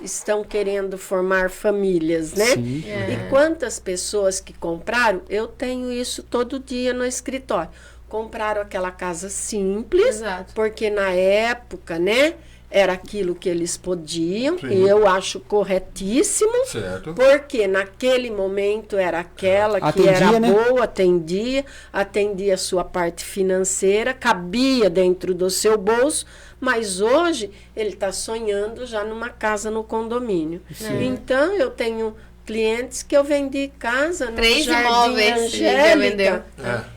estão querendo formar famílias, né? Sim. E quantas pessoas que compraram, eu tenho isso todo dia no escritório. Compraram aquela casa simples, Exato. porque na época, né? Era aquilo que eles podiam, Sim. e eu acho corretíssimo. Certo. Porque naquele momento era aquela que Atendia, era né? boa, atendia a sua parte financeira, cabia dentro do seu bolso, mas hoje ele está sonhando já numa casa no condomínio. Então eu tenho clientes que eu vendi casa no 3 Jardim imóveis já Angélica vendeu.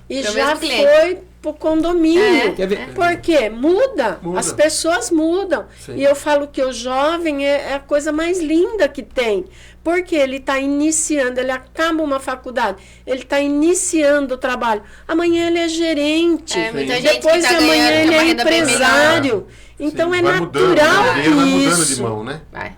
e Pro já mesmo cliente. foi pro condomínio. Quer ver? Por quê? Muda. Muda. As pessoas mudam. Sim. E eu falo que o jovem é a coisa mais linda que tem. Porque ele está iniciando, ele acaba uma faculdade, ele está iniciando o trabalho. Amanhã ele é gerente. É, muita Sim. gente Depois que de tá amanhã ganhando, ele tem uma é renda bem empresário. Então Sim, é vai mudando, natural o dinheiro vai mudando de isso. mão, né? Vai.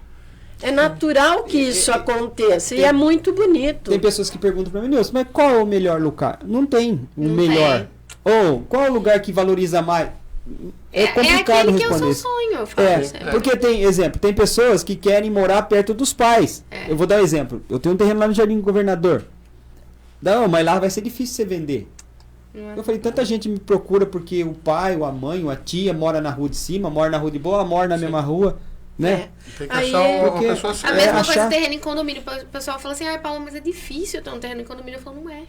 É natural que isso aconteça. E é muito bonito. Tem pessoas que perguntam para mim, Nilson, mas qual é o melhor lugar? Não tem um Não melhor. tem. Ou qual é o lugar que valoriza mais? É complicado aquele que é o responder seu isso. sonho. Eu falo pra você. Porque tem, exemplo, tem pessoas que querem morar perto dos pais. Eu vou dar um exemplo. Eu tenho um terreno lá no Jardim Governador. Não, mas lá vai ser difícil você vender. Eu falei, tanta gente me procura porque o pai, ou a mãe, ou a tia mora na rua de cima, mora na rua de boa, mora na mesma rua, né? Tem que Aí achar é- uma Porque- pessoa A certa. mesma achar- coisa terreno em condomínio. O pessoal fala assim, ai, Paula, mas é difícil ter um terreno em condomínio. Eu falo, não é.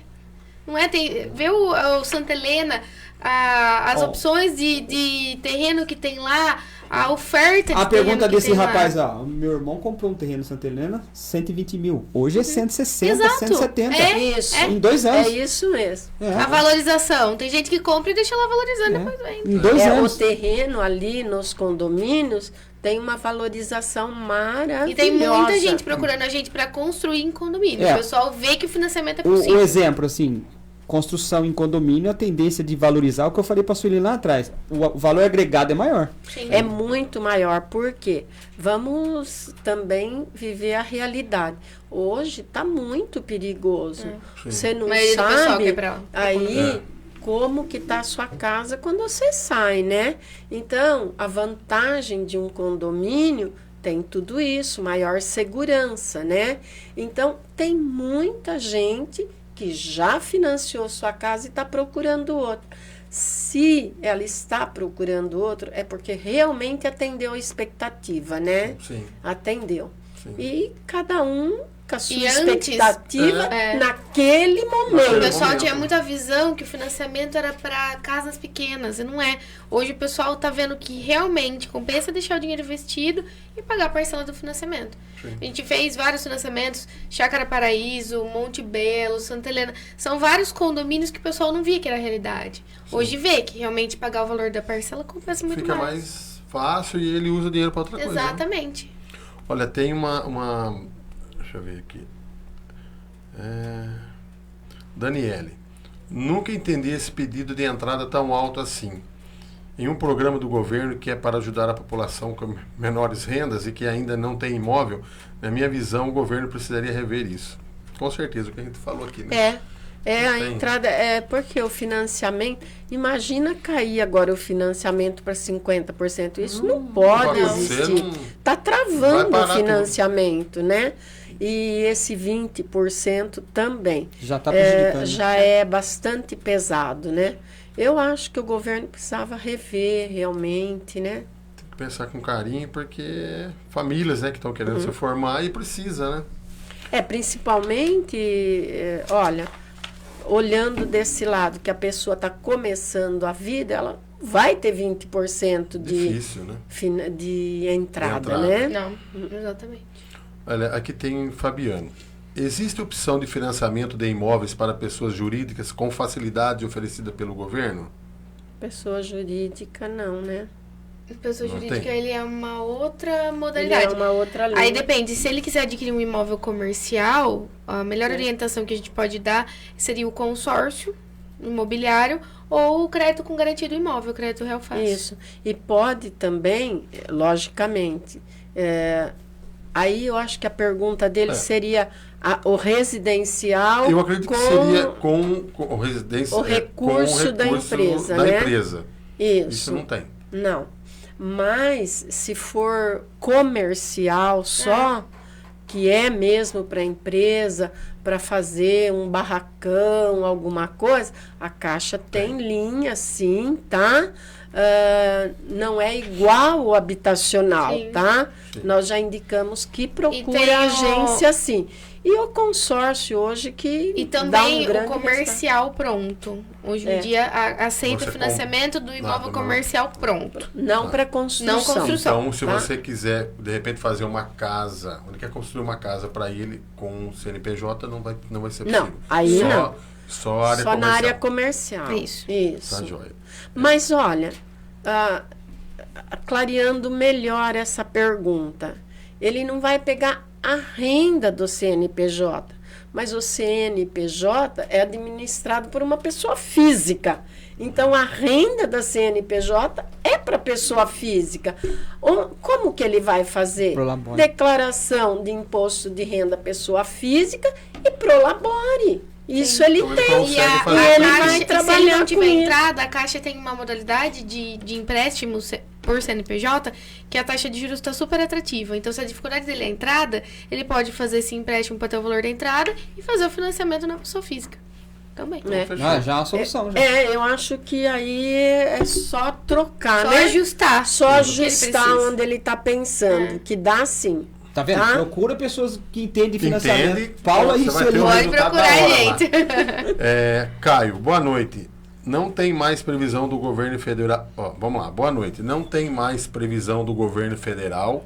Não é, vê o Santa Helena, as Ó. opções de terreno que tem lá, a oferta de A pergunta terreno que desse tem lá. rapaz, ó, meu irmão comprou um terreno em Santa Helena, 120 mil. Hoje é 160, Exato. 170. É. Isso. Em 2 É anos. isso mesmo. É. A valorização. Tem gente que compra e deixa lá valorizando, depois vende. Em 2 O anos. terreno ali nos condomínios tem uma valorização maravilhosa. E tem muita gente procurando a gente para construir em condomínio. É. O pessoal vê que o financiamento é O possível. exemplo, assim, construção em condomínio, a tendência de valorizar, o que eu falei para a Sueli lá atrás, o valor agregado é maior. Sim. É muito maior, porque vamos também viver a realidade. Hoje está muito perigoso. Você não A maioria do pessoal sabe quer pra lá. aí como que está a sua casa quando você sai, né? Então, a vantagem de um condomínio tem tudo isso, maior segurança, né? Então, tem muita gente que já financiou sua casa e está procurando outro. Se ela está procurando outro, é porque realmente atendeu a expectativa, né? Sim, Atendeu. sim. E cada um com a sua E antes, expectativa é. naquele O momento. pessoal momento. tinha muita visão que o financiamento era para casas pequenas, e não é. Hoje o pessoal tá vendo que realmente compensa deixar o dinheiro investido e pagar a parcela do financiamento. Sim. A gente fez vários financiamentos, Chácara Paraíso, Monte Belo, Santa Helena. São vários condomínios que o pessoal não via que era realidade. Hoje vê que realmente pagar o valor da parcela compensa muito Fica mais. mais fácil e ele usa o dinheiro para outra coisa. Né? Exatamente. Olha, tem uma. Deixa eu ver aqui. Daniele. Nunca entendi esse pedido de entrada tão alto assim. Em um programa do governo que é para ajudar a população com menores rendas e que ainda não tem imóvel, na minha visão, o governo precisaria rever isso. Com certeza, o que a gente falou aqui, né? A Tem. entrada é porque o financiamento, imagina cair agora o financiamento para 50%, isso não pode vai existir. acontecer, não- Está vai travando parar o tudo. financiamento, né? E esse 20% também Já está prejudicando. já é bastante pesado, né? Eu acho que o governo precisava rever realmente, né? Tem que pensar com carinho, porque famílias, né, que estão querendo se formar e precisa, né? Principalmente, olha, olhando desse lado, que a pessoa está começando a vida, ela vai ter 20% Difícil, né? de entrada, Entrada. né? Não, exatamente. Olha, aqui tem Fabiano. Existe opção de financiamento de imóveis para pessoas jurídicas com facilidade oferecida pelo governo? Pessoa jurídica, não, né? Pessoa Não jurídica, tem. ele é uma outra Ele modalidade. é uma outra linha. Aí depende, se ele quiser adquirir um imóvel comercial, a melhor orientação que a gente pode dar seria o consórcio imobiliário ou o crédito com garantia do imóvel, o crédito real fácil. Isso. E pode também, logicamente, aí eu acho que a pergunta dele seria o residencial Eu acredito que seria com o residência, o recurso da empresa, né? empresa. Isso não tem. Não. Mas se for comercial só, que é mesmo para a empresa, para fazer um barracão, alguma coisa, a Caixa tem linha, sim, tá? Não é igual o habitacional, Sim. tá? Sim. Nós já indicamos que procura tem a o- agência, sim. E o consórcio hoje que E dá também um grande o comercial pronto. Hoje em dia aceita Você o financiamento do imóvel comercial pronto. não para construção. Não construção. Então, se tá? você quiser, de repente, fazer uma casa, ele quer construir uma casa para ele com CNPJ, não vai ser Não, possível. aí só, não. Só a área Só na comercial. área comercial. Isso. Tá joia. Mas olha, clareando melhor essa pergunta, ele não vai pegar a renda do CNPJ, mas o CNPJ é administrado por uma pessoa física. Então, a renda da CNPJ é para pessoa física. Como que ele vai fazer? Prolabore. Declaração de imposto de renda pessoa física e prolabore. Isso ele Então, ele tem. consegue E fazer ele tudo vai isso. Se ele trabalhar não com tiver isso. entrada, a Caixa tem uma modalidade de empréstimo por CNPJ, que a taxa de juros está super atrativa. Então, se a dificuldade dele é a entrada, ele pode fazer esse empréstimo para ter o valor da entrada e fazer o financiamento na pessoa física. Também. É. Fechou. Já é uma solução. Já. Eu acho que aí é só trocar, Só né? ajustar. Só o que ele ajustar precisa. onde ele está pensando, que dá sim. Tá vendo? Tá? Procura pessoas que entendem financiamento. Entende? Paula Você e vai ter Sueli. um Pode resultado procurar da a hora lá. gente. Caio, boa noite. Não tem mais previsão do governo federal. Vamos lá, boa noite. Não tem mais previsão do governo federal,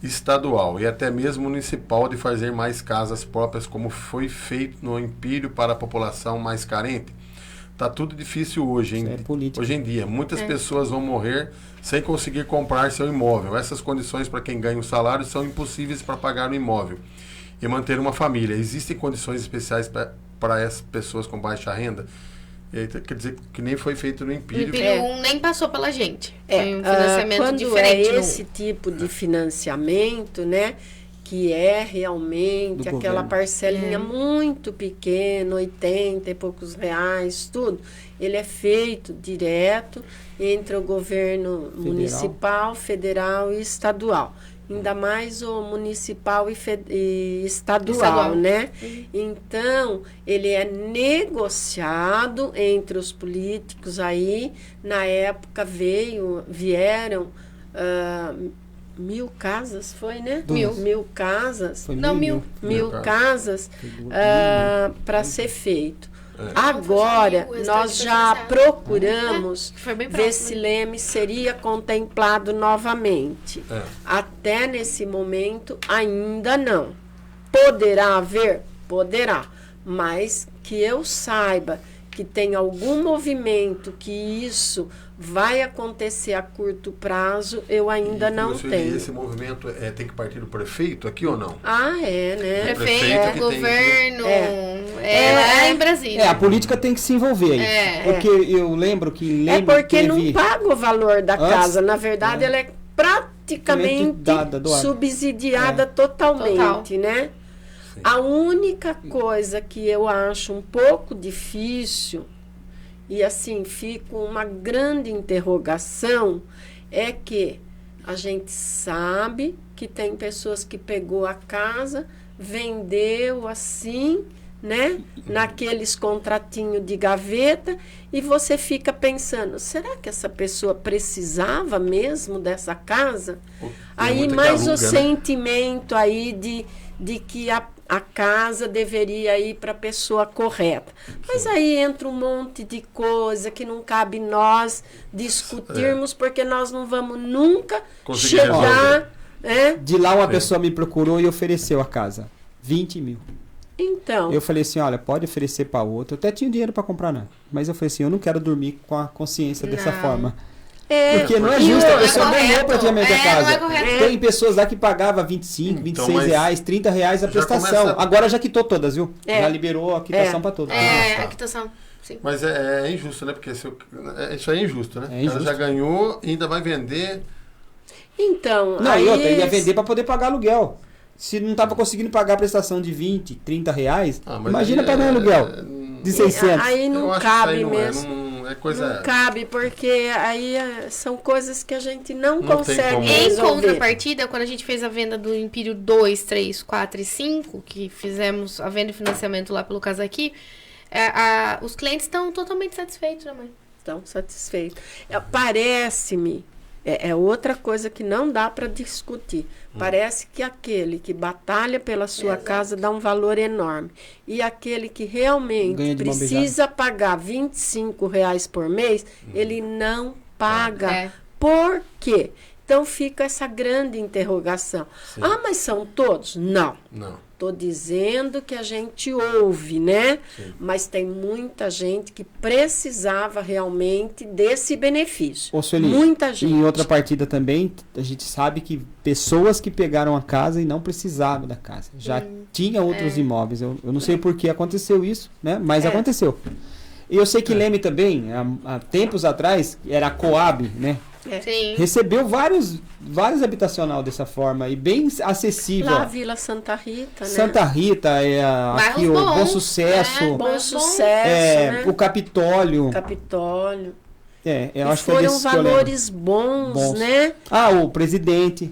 estadual e até mesmo municipal de fazer mais casas próprias, como foi feito no Empírio para a população mais carente. Tá tudo difícil hoje, Isso é política. hoje em dia. Muitas pessoas vão morrer sem conseguir comprar seu imóvel. Essas condições para quem ganha um salário são impossíveis para pagar o imóvel e manter uma família. Existem condições especiais para essas pessoas com baixa renda? Quer dizer que nem foi feito no O Empírio. Empírio 1 nem passou pela gente. Foi um financiamento quando diferente. é esse tipo de financiamento, né, que é realmente Do aquela governo. parcelinha muito pequena, 80 e poucos reais, tudo, ele é feito direto entre o governo municipal, federal e estadual. Ainda mais o municipal e estadual, né? Então, ele é negociado entre os políticos aí. Na época vieram 1.000 casas, foi, né? Mil. 1.000 casas. Foi Não, 1.000. 1.000 casas para ser feito. É. Agora, Não, nós foi já financiado. procuramos Foi bem ver próximo. se Leme seria contemplado novamente. É. Até nesse momento, ainda não. Poderá haver? Poderá. Mas que eu saiba que tem algum movimento que isso vai acontecer a curto prazo, eu ainda não Você, tenho. esse movimento tem que partir do prefeito aqui ou não? Né? prefeito que Prefeito, tem governo, É. lá em Brasília. A política tem que se envolver aí. É. Porque eu lembro que É porque teve... não paga o valor da Antes, casa. Na verdade, ela é praticamente Dada, doada. subsidiada totalmente, né? Sim. A única coisa que eu acho um pouco difícil, e assim, fica uma grande interrogação, é que a gente sabe que tem pessoas que pegou a casa, vendeu assim, né? Naqueles contratinhos de gaveta, e você fica pensando, será que essa pessoa precisava mesmo dessa casa? Aí mais o sentimento aí de que a casa deveria ir para a pessoa correta. Mas aí entra um monte de coisa que não cabe nós discutirmos, porque nós não vamos nunca chegar... De lá uma pessoa me procurou e ofereceu a casa. 20 mil. Então. Eu falei assim, olha, pode oferecer para outro. Eu até tinha dinheiro para comprar, não. Mas eu falei assim, eu não quero dormir com a consciência dessa forma. Porque não é justo, a pessoa ganhou praticamente a casa. Tem pessoas lá que pagavam 25, 26 reais, 30 reais a prestação. Agora já quitou todas, viu? Já liberou a quitação para todas. A quitação. Sim. Mas é injusto, né? Porque isso aí é injusto, né? Ela já ganhou e ainda vai vender. Então, não, aí ia vender para poder pagar aluguel. Se não estava conseguindo pagar a prestação de 20, 30 reais, imagina pagar um aluguel de 600. Aí não cabe mesmo. Não cabe, porque aí são coisas que a gente não consegue resolver. Em contrapartida, quando a gente fez a venda do Empírio 2, 3, 4 e 5, que fizemos a venda e financiamento lá pelo Casa Aqui, os clientes estão totalmente satisfeitos, né, mãe? Estão satisfeitos. Parece-me, é outra coisa que não dá para discutir. Parece que aquele que batalha pela sua casa dá um valor enorme. E aquele que realmente precisa pagar R$25 por mês, ele não paga. Por quê? Então fica essa grande interrogação. Sim. Mas são todos? Não. Estou dizendo que a gente ouve, né? Sim. Mas tem muita gente que precisava realmente desse benefício. Ô, Sueli, muita gente. Em outra partida também, a gente sabe que pessoas que pegaram a casa e não precisavam da casa. Já tinha outros imóveis. Eu não sei por que aconteceu isso, né? Mas aconteceu. E eu sei que Leme também, há tempos atrás, era a Coab, né? Sim. Recebeu vários habitacional dessa forma e bem acessível. Lá a Vila Santa Rita, né? Santa Rita, aqui o Bom Sucesso. Bom Sucesso, né? O Capitólio. Eu acho que foi foram valores bons, né? O Presidente.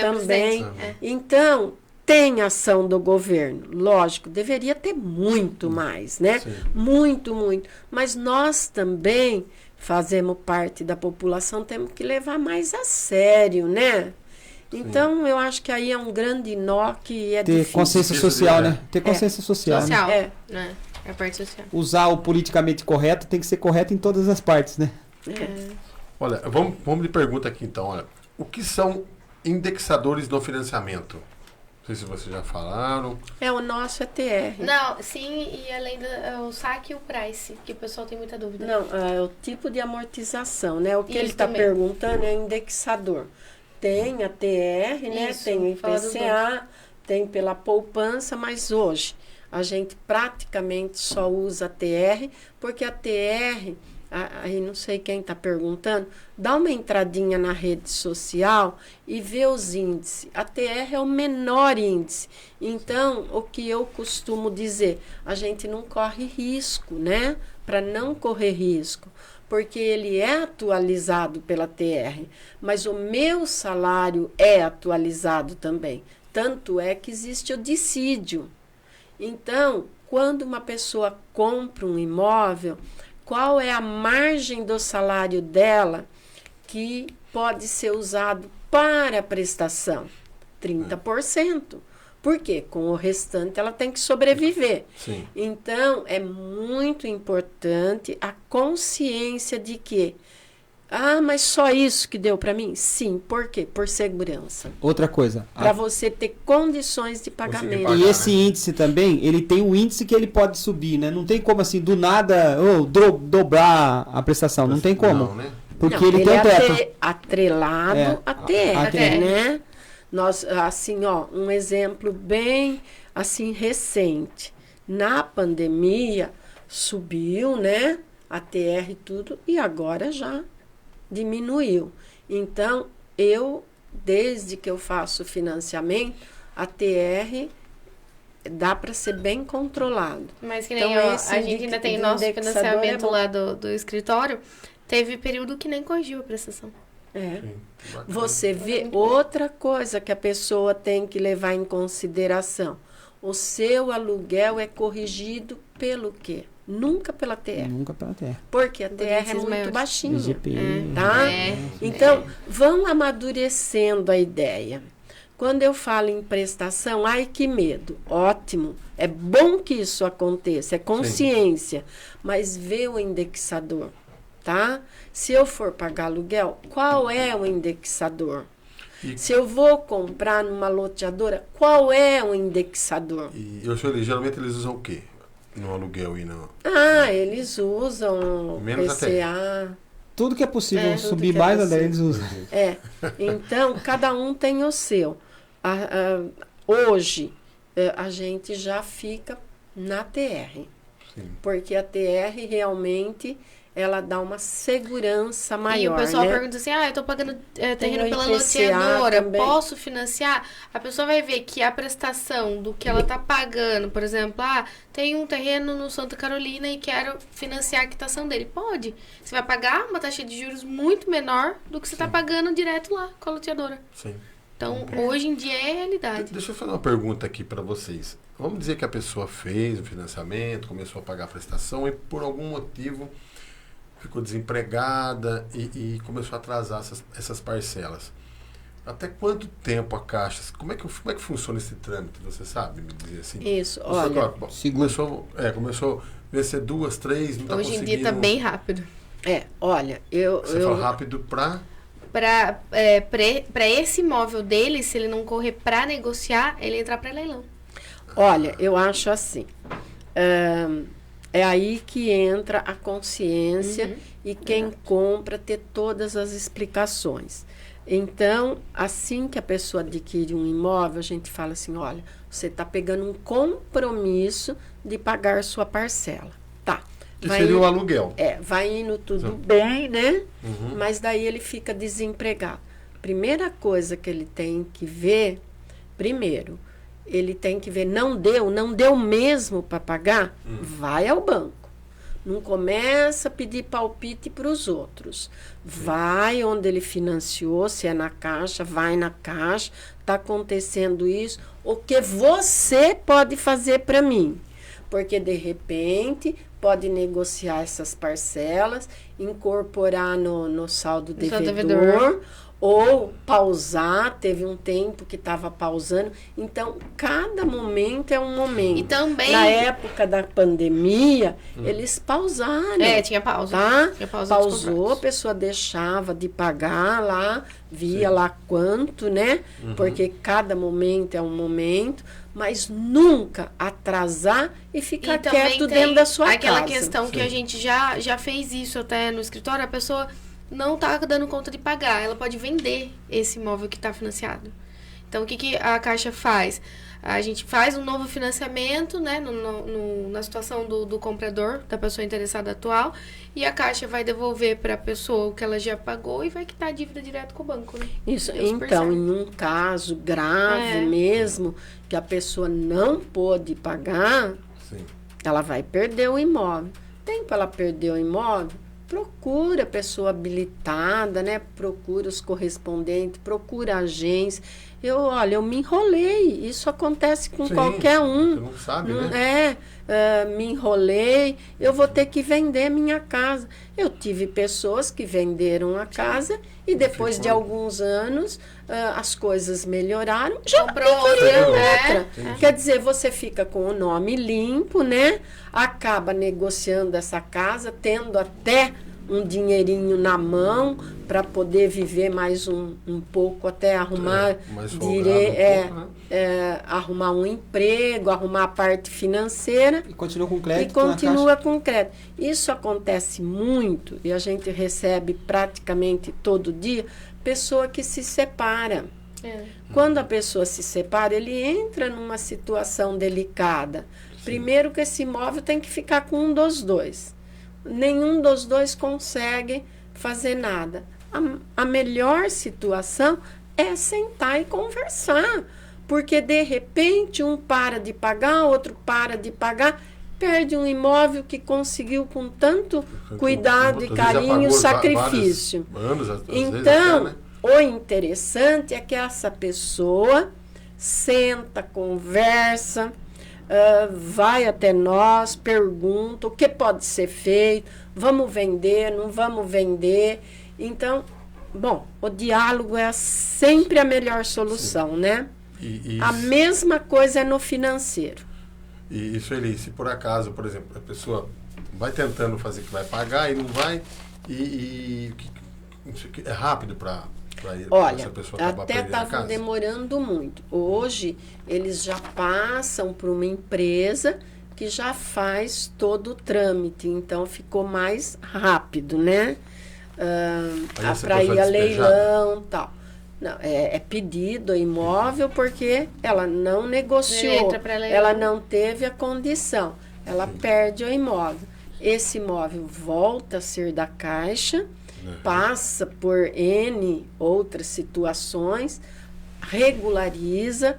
Também. Então, tem ação do governo. Lógico, deveria ter muito mais, né? Sim. Muito, muito. Mas nós também fazemos parte da população, temos que levar mais a sério, né? Então, eu acho que aí é um grande nó que é difícil. Ter consciência social, né? Ter consciência social. Né? É a parte social. Usar o politicamente correto tem que ser correto em todas as partes, né? Olha, vamos de pergunta aqui então. Olha, o que são indexadores do financiamento? Não sei se vocês já falaram. O nosso TR. Não, sim, e além do saque e o price, que o pessoal tem muita dúvida. Não, é o tipo de amortização, né? O que ele está perguntando é indexador. Tem a TR, né? Tem o IPCA, tem pela poupança, mas hoje a gente praticamente só usa a TR, porque a TR... Aí não sei quem está perguntando, dá uma entradinha na rede social e vê os índices. A TR é o menor índice. Então, o que eu costumo dizer, a gente não corre risco, né? Para não correr risco, porque ele é atualizado pela TR, mas o meu salário é atualizado também. Tanto é que existe o dissídio. Então, quando uma pessoa compra um imóvel, qual é a margem do salário dela que pode ser usado para a prestação? 30%. Por quê? Com o restante ela tem que sobreviver. Sim. Então, é muito importante a consciência de que mas só isso que deu para mim? Sim. Por quê? Por segurança. Outra coisa. Para você ter condições de pagamento. E esse índice também, ele tem um índice que ele pode subir, né? Não tem como assim, do nada, dobrar a prestação. Não tem como. Não, né? Porque ele tem um teto. Atrelado a TR, né? Nós, assim, um exemplo bem, assim, recente. Na pandemia, subiu, né? A TR e tudo, e agora já diminuiu. Então, desde que eu faço financiamento, a TR dá para ser bem controlado. Mas que nem a gente ainda tem nosso financiamento lá do escritório, teve período que nem corrigiu a prestação. Você vê outra coisa que a pessoa tem que levar em consideração. o seu aluguel é corrigido pelo quê? Nunca pela TR. Nunca pela TR. Porque a TR é índices muito maiores. baixinho. IGPM. Tá? É. Então, vão amadurecendo a ideia. Quando eu falo em prestação, ai que medo. Ótimo. É bom que isso aconteça, é consciência. Mas vê o indexador, tá? Se eu for pagar aluguel, qual é o indexador? Se eu vou comprar numa loteadora, qual é o indexador? E geralmente eles usam o quê? No aluguel e no... Eles usam Menos PCA. Tudo que é possível Tudo subir que é mais, possível. eles usam. Então, cada um tem o seu. Hoje, a gente já fica na TR. Sim. Porque a TR realmente, ela dá uma segurança maior, E o pessoal né? pergunta assim, eu tô pagando terreno Tem o pela IPCA loteadora, também. posso financiar? A pessoa vai ver que a prestação do que ela tá pagando, por exemplo, tem um terreno no Santa Carolina e quero financiar a quitação dele. Pode. Você vai pagar uma taxa de juros muito menor do que você tá pagando direto lá com a loteadora. Sim. Então, hoje em dia é realidade. Deixa eu fazer uma pergunta aqui para vocês. Vamos dizer que a pessoa fez o financiamento, começou a pagar a prestação e por algum motivo ficou desempregada e começou a atrasar essas parcelas. Até quanto tempo a Caixa... Como é que funciona esse trâmite? Você sabe me dizer assim? Isso, Você olha... agora, começou a vencer 2, 3, não está Hoje em conseguindo... dia tá bem rápido. olha, Você fala rápido para... Para esse imóvel dele, se ele não correr para negociar, ele entrar para leilão. Olha, eu acho assim, é aí que entra a consciência e quem compra ter todas as explicações. Então, assim que a pessoa adquire um imóvel, a gente fala assim, olha, você está pegando um compromisso de pagar sua parcela. Tá. Que seria o aluguel. Vai indo tudo bem, né? Mas daí ele fica desempregado. Primeira coisa que ele tem que ver, primeiro, ele tem que ver, não deu mesmo para pagar, vai ao banco. Não começa a pedir palpite para os outros. Vai onde ele financiou, se é na Caixa, vai na Caixa, está acontecendo isso, o que você pode fazer para mim? Porque, de repente, pode negociar essas parcelas, incorporar no saldo devedor, ou pausar, teve um tempo que estava pausando. Então, cada momento é um momento. E também... Na época da pandemia, eles pausaram. Tinha pausa. Tá? Tinha pausa dos Pausou, a contratos. pessoa deixava de pagar lá, via lá quanto, né? Porque cada momento é um momento, mas nunca atrasar e ficar quieto dentro da sua aquela casa. questão que a gente já fez isso até no escritório, a pessoa não tá dando conta de pagar, ela pode vender esse imóvel que está financiado. Então, o que a Caixa faz? A gente faz um novo financiamento, né, na situação do comprador, da pessoa interessada atual, e a Caixa vai devolver para a pessoa o que ela já pagou e vai quitar a dívida direto com o banco, né? Isso, Deu super então, certo. em um caso grave mesmo, que a pessoa não pôde pagar, Sim. ela vai perder o imóvel. Tem para ela perder o imóvel? Procura a pessoa habilitada, né? Procura os correspondentes, procura a agência. Eu me enrolei. Isso acontece com qualquer um. Você não sabe, né? Me enrolei. Eu vou ter que vender minha casa. Eu tive pessoas que venderam a casa e depois de alguns anos as coisas melhoraram. Já Comprou adquiriram outra, outra. Quer dizer, você fica com o nome limpo, né? Acaba negociando essa casa, tendo até um dinheirinho na mão para poder viver mais um pouco, até arrumar arrumar um emprego, arrumar a parte financeira. E continua com crédito. E continua com crédito. Isso acontece muito e a gente recebe praticamente todo dia pessoa que se separa. Quando a pessoa se separa, ele entra numa situação delicada. Primeiro que esse imóvel tem que ficar com um dos dois. Nenhum dos dois consegue fazer nada. A melhor situação é sentar e conversar. Porque, de repente, um para de pagar, outro para de pagar, perde um imóvel que conseguiu com tanto cuidado e carinho, sacrifício. Então, o interessante é que essa pessoa senta, conversa, vai até nós, pergunta o que pode ser feito, vamos vender, não vamos vender. Então, bom, o diálogo é sempre a melhor solução, né? A mesma coisa é no financeiro. E Sueli, se por acaso, por exemplo, a pessoa vai tentando fazer que vai pagar e não vai, é rápido para olha, essa pessoa acabar até perdendo a estavam casa? demorando muito. Hoje, eles já passam por uma empresa que já faz todo o trâmite. Então, ficou mais rápido, né? Para ir a leilão e tal. Não, é pedido imóvel porque ela não negociou, ela não teve a condição. Ela perde o imóvel. Esse imóvel volta a ser da Caixa, passa por N outras situações, regulariza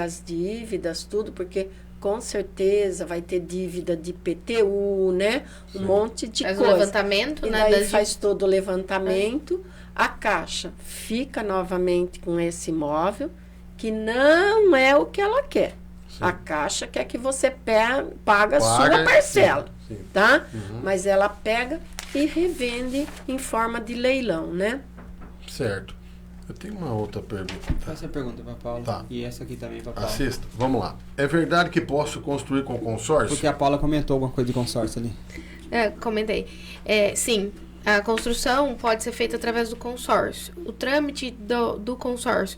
as dívidas, tudo, porque com certeza vai ter dívida de IPTU, né? Um monte de coisa. Faz o levantamento, e né? daí faz todo o levantamento. A Caixa fica novamente com esse imóvel, que não é o que ela quer. Sim. A Caixa quer que você paga a sua parcela, sim. Tá? Mas ela pega e revende em forma de leilão, né? Certo. Eu tenho uma outra pergunta. Faça a pergunta para Paula. Tá. E essa aqui também para Paula. Assista. Vamos lá. É verdade que posso construir com consórcio? Porque a Paula comentou alguma coisa de consórcio ali. Comentei. Sim, a construção pode ser feita através do consórcio. O trâmite do consórcio,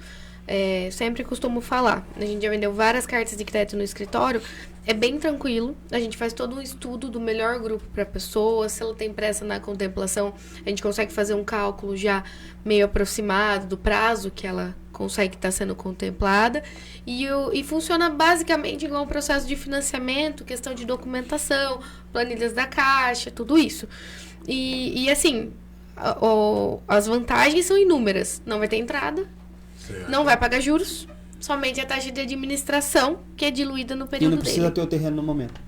sempre costumo falar. A gente já vendeu várias cartas de crédito no escritório. É bem tranquilo. A gente faz todo um estudo do melhor grupo para a pessoa. Se ela tem pressa na contemplação, a gente consegue fazer um cálculo já meio aproximado do prazo que ela consegue estar sendo contemplada. E funciona basicamente igual um processo de financiamento, questão de documentação, planilhas da Caixa, tudo isso. E assim, as vantagens são inúmeras. Não vai ter entrada, certo. Não vai pagar juros. Somente a taxa de administração, que é diluída no período dele. E não precisa ter o terreno no momento?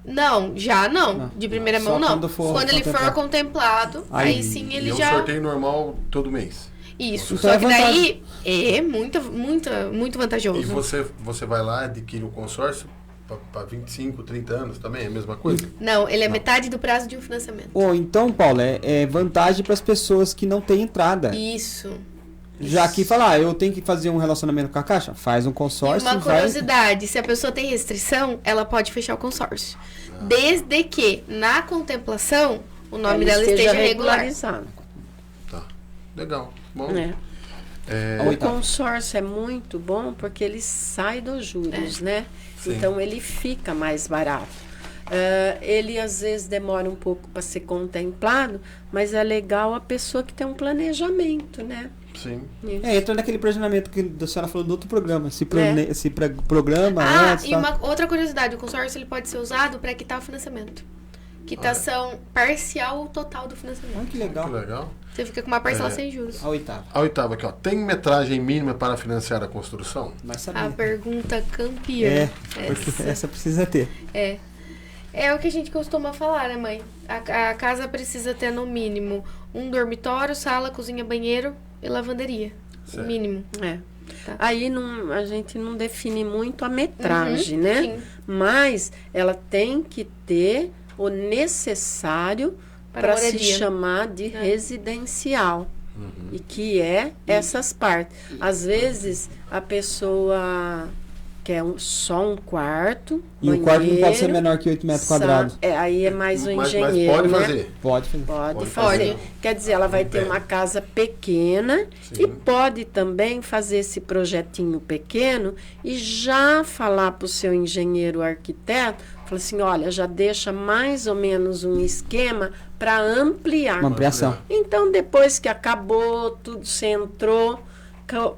Não, já não. De primeira mão, não. Quando ele for contemplado, aí sim ele já... E é um sorteio normal todo mês? Isso. Só que daí é muito vantajoso. E você vai lá, adquire o consórcio para 25, 30 anos também? É a mesma coisa? Não, ele é metade do prazo de um financiamento. Então, Paula, é vantagem para as pessoas que não têm entrada. Isso. Já que falar, eu tenho que fazer um relacionamento com a Caixa, faz um consórcio. E uma curiosidade, se a pessoa tem restrição, ela pode fechar o consórcio. Desde que, na contemplação, o nome dela esteja regularizado. Tá, legal. Bom. O consórcio é muito bom porque ele sai dos juros, né? Sim. Então, ele fica mais barato. Ele, às vezes, demora um pouco para ser contemplado, mas é legal a pessoa que tem um planejamento, né? Sim. Entra naquele planejamento que a senhora falou do outro programa. Se programa antes. E uma outra curiosidade, o consórcio ele pode ser usado para quitar o financiamento. Quitação parcial ou total do financiamento. Que legal. Que legal. Você fica com uma parcela sem juros. A oitava. A oitava aqui, ó. Tem metragem mínima para financiar a construção? A pergunta campeã. Porque essa precisa ter. É o que a gente costuma falar, né, mãe? A casa precisa ter, no mínimo, um dormitório, sala, cozinha, banheiro e lavanderia. Certo. O mínimo. Tá. Aí a gente não define muito a metragem, né? Sim. Mas ela tem que ter o necessário para se chamar de residencial. E que é essas partes. Às vezes, a pessoa quer só um quarto, e banheiro, o quarto não pode ser menor que 8 metros quadrados. Aí é mais o engenheiro, mas pode né? fazer? Pode fazer. Quer dizer, ela vai ter uma casa pequena. Sim. E pode também fazer esse projetinho pequeno e já falar para o seu engenheiro arquiteto, falar assim, olha, já deixa mais ou menos um esquema para ampliar. Uma ampliação. Então, depois que acabou, tudo você entrou,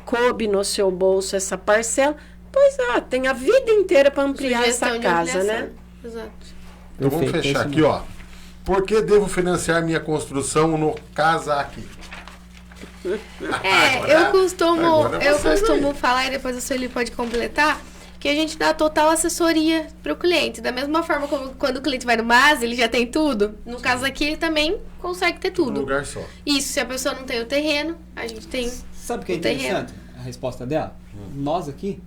coube no seu bolso essa parcela, pois tem a vida inteira para ampliar essa casa, né? Exato. Então vamos fechar aqui, ó. Por que devo financiar minha construção no Casa Aqui? Eu costumo falar, e depois a Sueli pode completar, que a gente dá total assessoria para o cliente. Da mesma forma como quando o cliente vai no MAS, ele já tem tudo. No caso aqui, ele também consegue ter tudo. Num lugar só. Isso, se a pessoa não tem o terreno, a gente tem. Sabe o que é interessante? A resposta dela? Nós aqui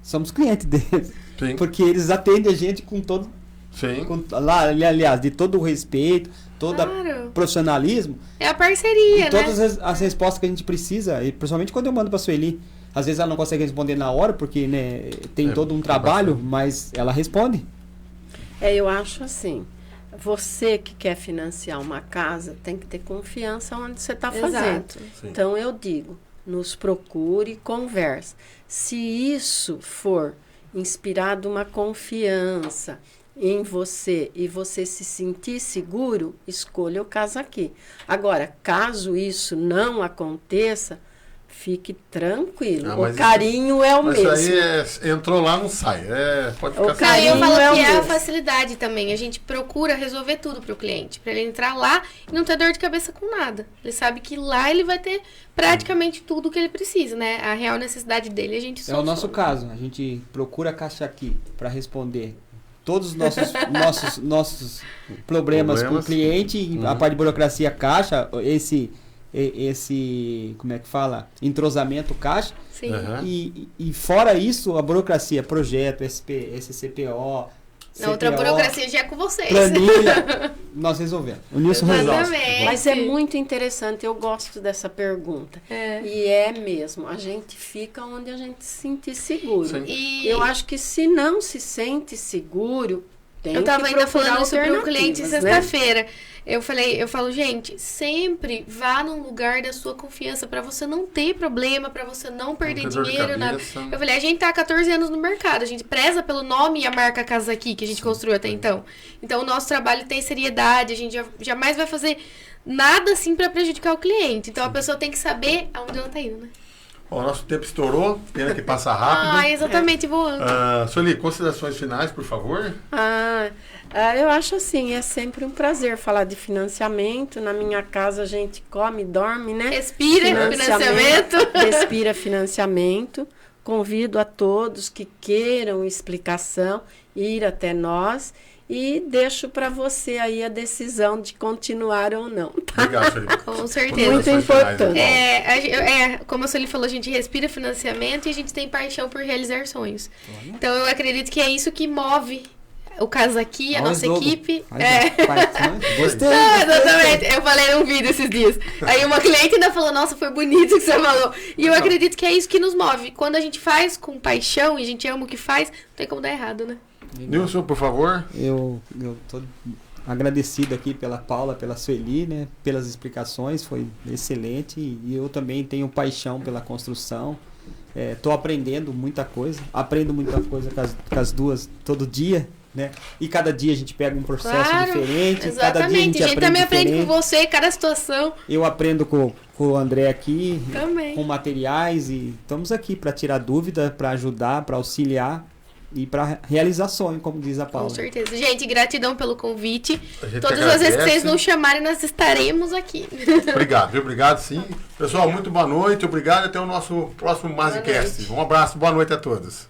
somos clientes deles. Sim. Porque eles atendem a gente com todo... Sim. Aliás, de todo o respeito, todo Claro. o profissionalismo. É a parceria, E todas né? as respostas que a gente precisa, e principalmente quando eu mando para a Sueli. Às vezes ela não consegue responder na hora, porque né, tem todo um trabalho, mas ela responde. Eu acho assim, você que quer financiar uma casa tem que ter confiança onde você está fazendo. Exato. Sim. Então eu digo, nos procure, converse. Se isso for inspirado uma confiança em você e você se sentir seguro, escolha o Casa Aqui. Agora, caso isso não aconteça, fique tranquilo. mas o carinho é o Mas mesmo. isso aí entrou lá, não sai. Pode ficar O Não, carinho eu falo é o que é a mesmo. facilidade também. A gente procura resolver tudo pro cliente. Pra ele entrar lá e não ter dor de cabeça com nada. Ele sabe que lá ele vai ter praticamente tudo que ele precisa, né? A real necessidade dele a gente É o soluciona. nosso caso. A gente procura a Caixa Aqui para responder todos os nossos problemas com o cliente, a parte de burocracia Caixa, esse como é que fala? Entrosamento Caixa. Sim. Aham. E fora isso, a burocracia, projeto, SCPO, Na outra CPO, burocracia já é com vocês. planilha, nós resolvemos. O Nilson resolve. Exatamente. Mas é muito interessante, eu gosto dessa pergunta. É. E é mesmo, a gente fica onde a gente se sentir seguro. Sim. E Eu acho que se não se sente seguro, tem eu tava que ainda procurar falando isso pro cliente alternativas, né? sexta-feira. Eu falo, gente, sempre vá num lugar da sua confiança pra você não ter problema, pra você não perder ter dor de dinheiro, nada. cabeça. Eu falei, a gente tá há 14 anos no mercado, a gente preza pelo nome e a marca Casa Aqui que a gente construiu até então. Então o nosso trabalho tem seriedade, a gente jamais vai fazer nada assim pra prejudicar o cliente. Então a pessoa tem que saber aonde ela tá indo, né? Ó, o nosso tempo estourou, pena que passa rápido. Ah, exatamente, voando. Sueli, considerações finais, por favor. Eu acho assim, é sempre um prazer falar de financiamento. Na minha casa a gente come, dorme, né? Respira financiamento. Respira financiamento. Convido a todos que queiram explicação, ir até nós e deixo para você aí a decisão de continuar ou não. Tá? Obrigado, Sueli. Com certeza. Muito Considerações finais, importante. então. Como a Sueli falou, a gente respira financiamento e a gente tem paixão por realizar sonhos. Então eu acredito que é isso que move o Casa Aqui, a Olha nossa o jogo. equipe. Gostei. Exatamente, eu falei num vídeo esses dias. Aí uma cliente ainda falou, nossa, foi bonito o que você falou. E eu acredito que é isso que nos move. Quando a gente faz com paixão e a gente ama o que faz, não tem como dar errado, né? Nilson, por favor. Eu tô agradecido aqui pela Paula, pela Sueli, né? Pelas explicações, foi excelente. E eu também tenho paixão pela construção. Tô aprendendo muita coisa. Aprendo muita coisa com as duas todo dia, né? E cada dia a gente pega um processo diferente. Cada dia a gente também aprende diferente. com você, cada situação. Eu aprendo com o André aqui, Também. com materiais, e estamos aqui para tirar dúvida, para ajudar, para auxiliar e para realizar sonho, como diz a Paula. Com certeza. Gente, gratidão pelo convite. A gente Todas que as vezes que agradece. vocês nos chamarem, nós estaremos aqui. Obrigado, viu? Obrigado, sim. Pessoal, muito boa noite. Obrigado e até o nosso próximo Mazicast. Um abraço, boa noite a todos.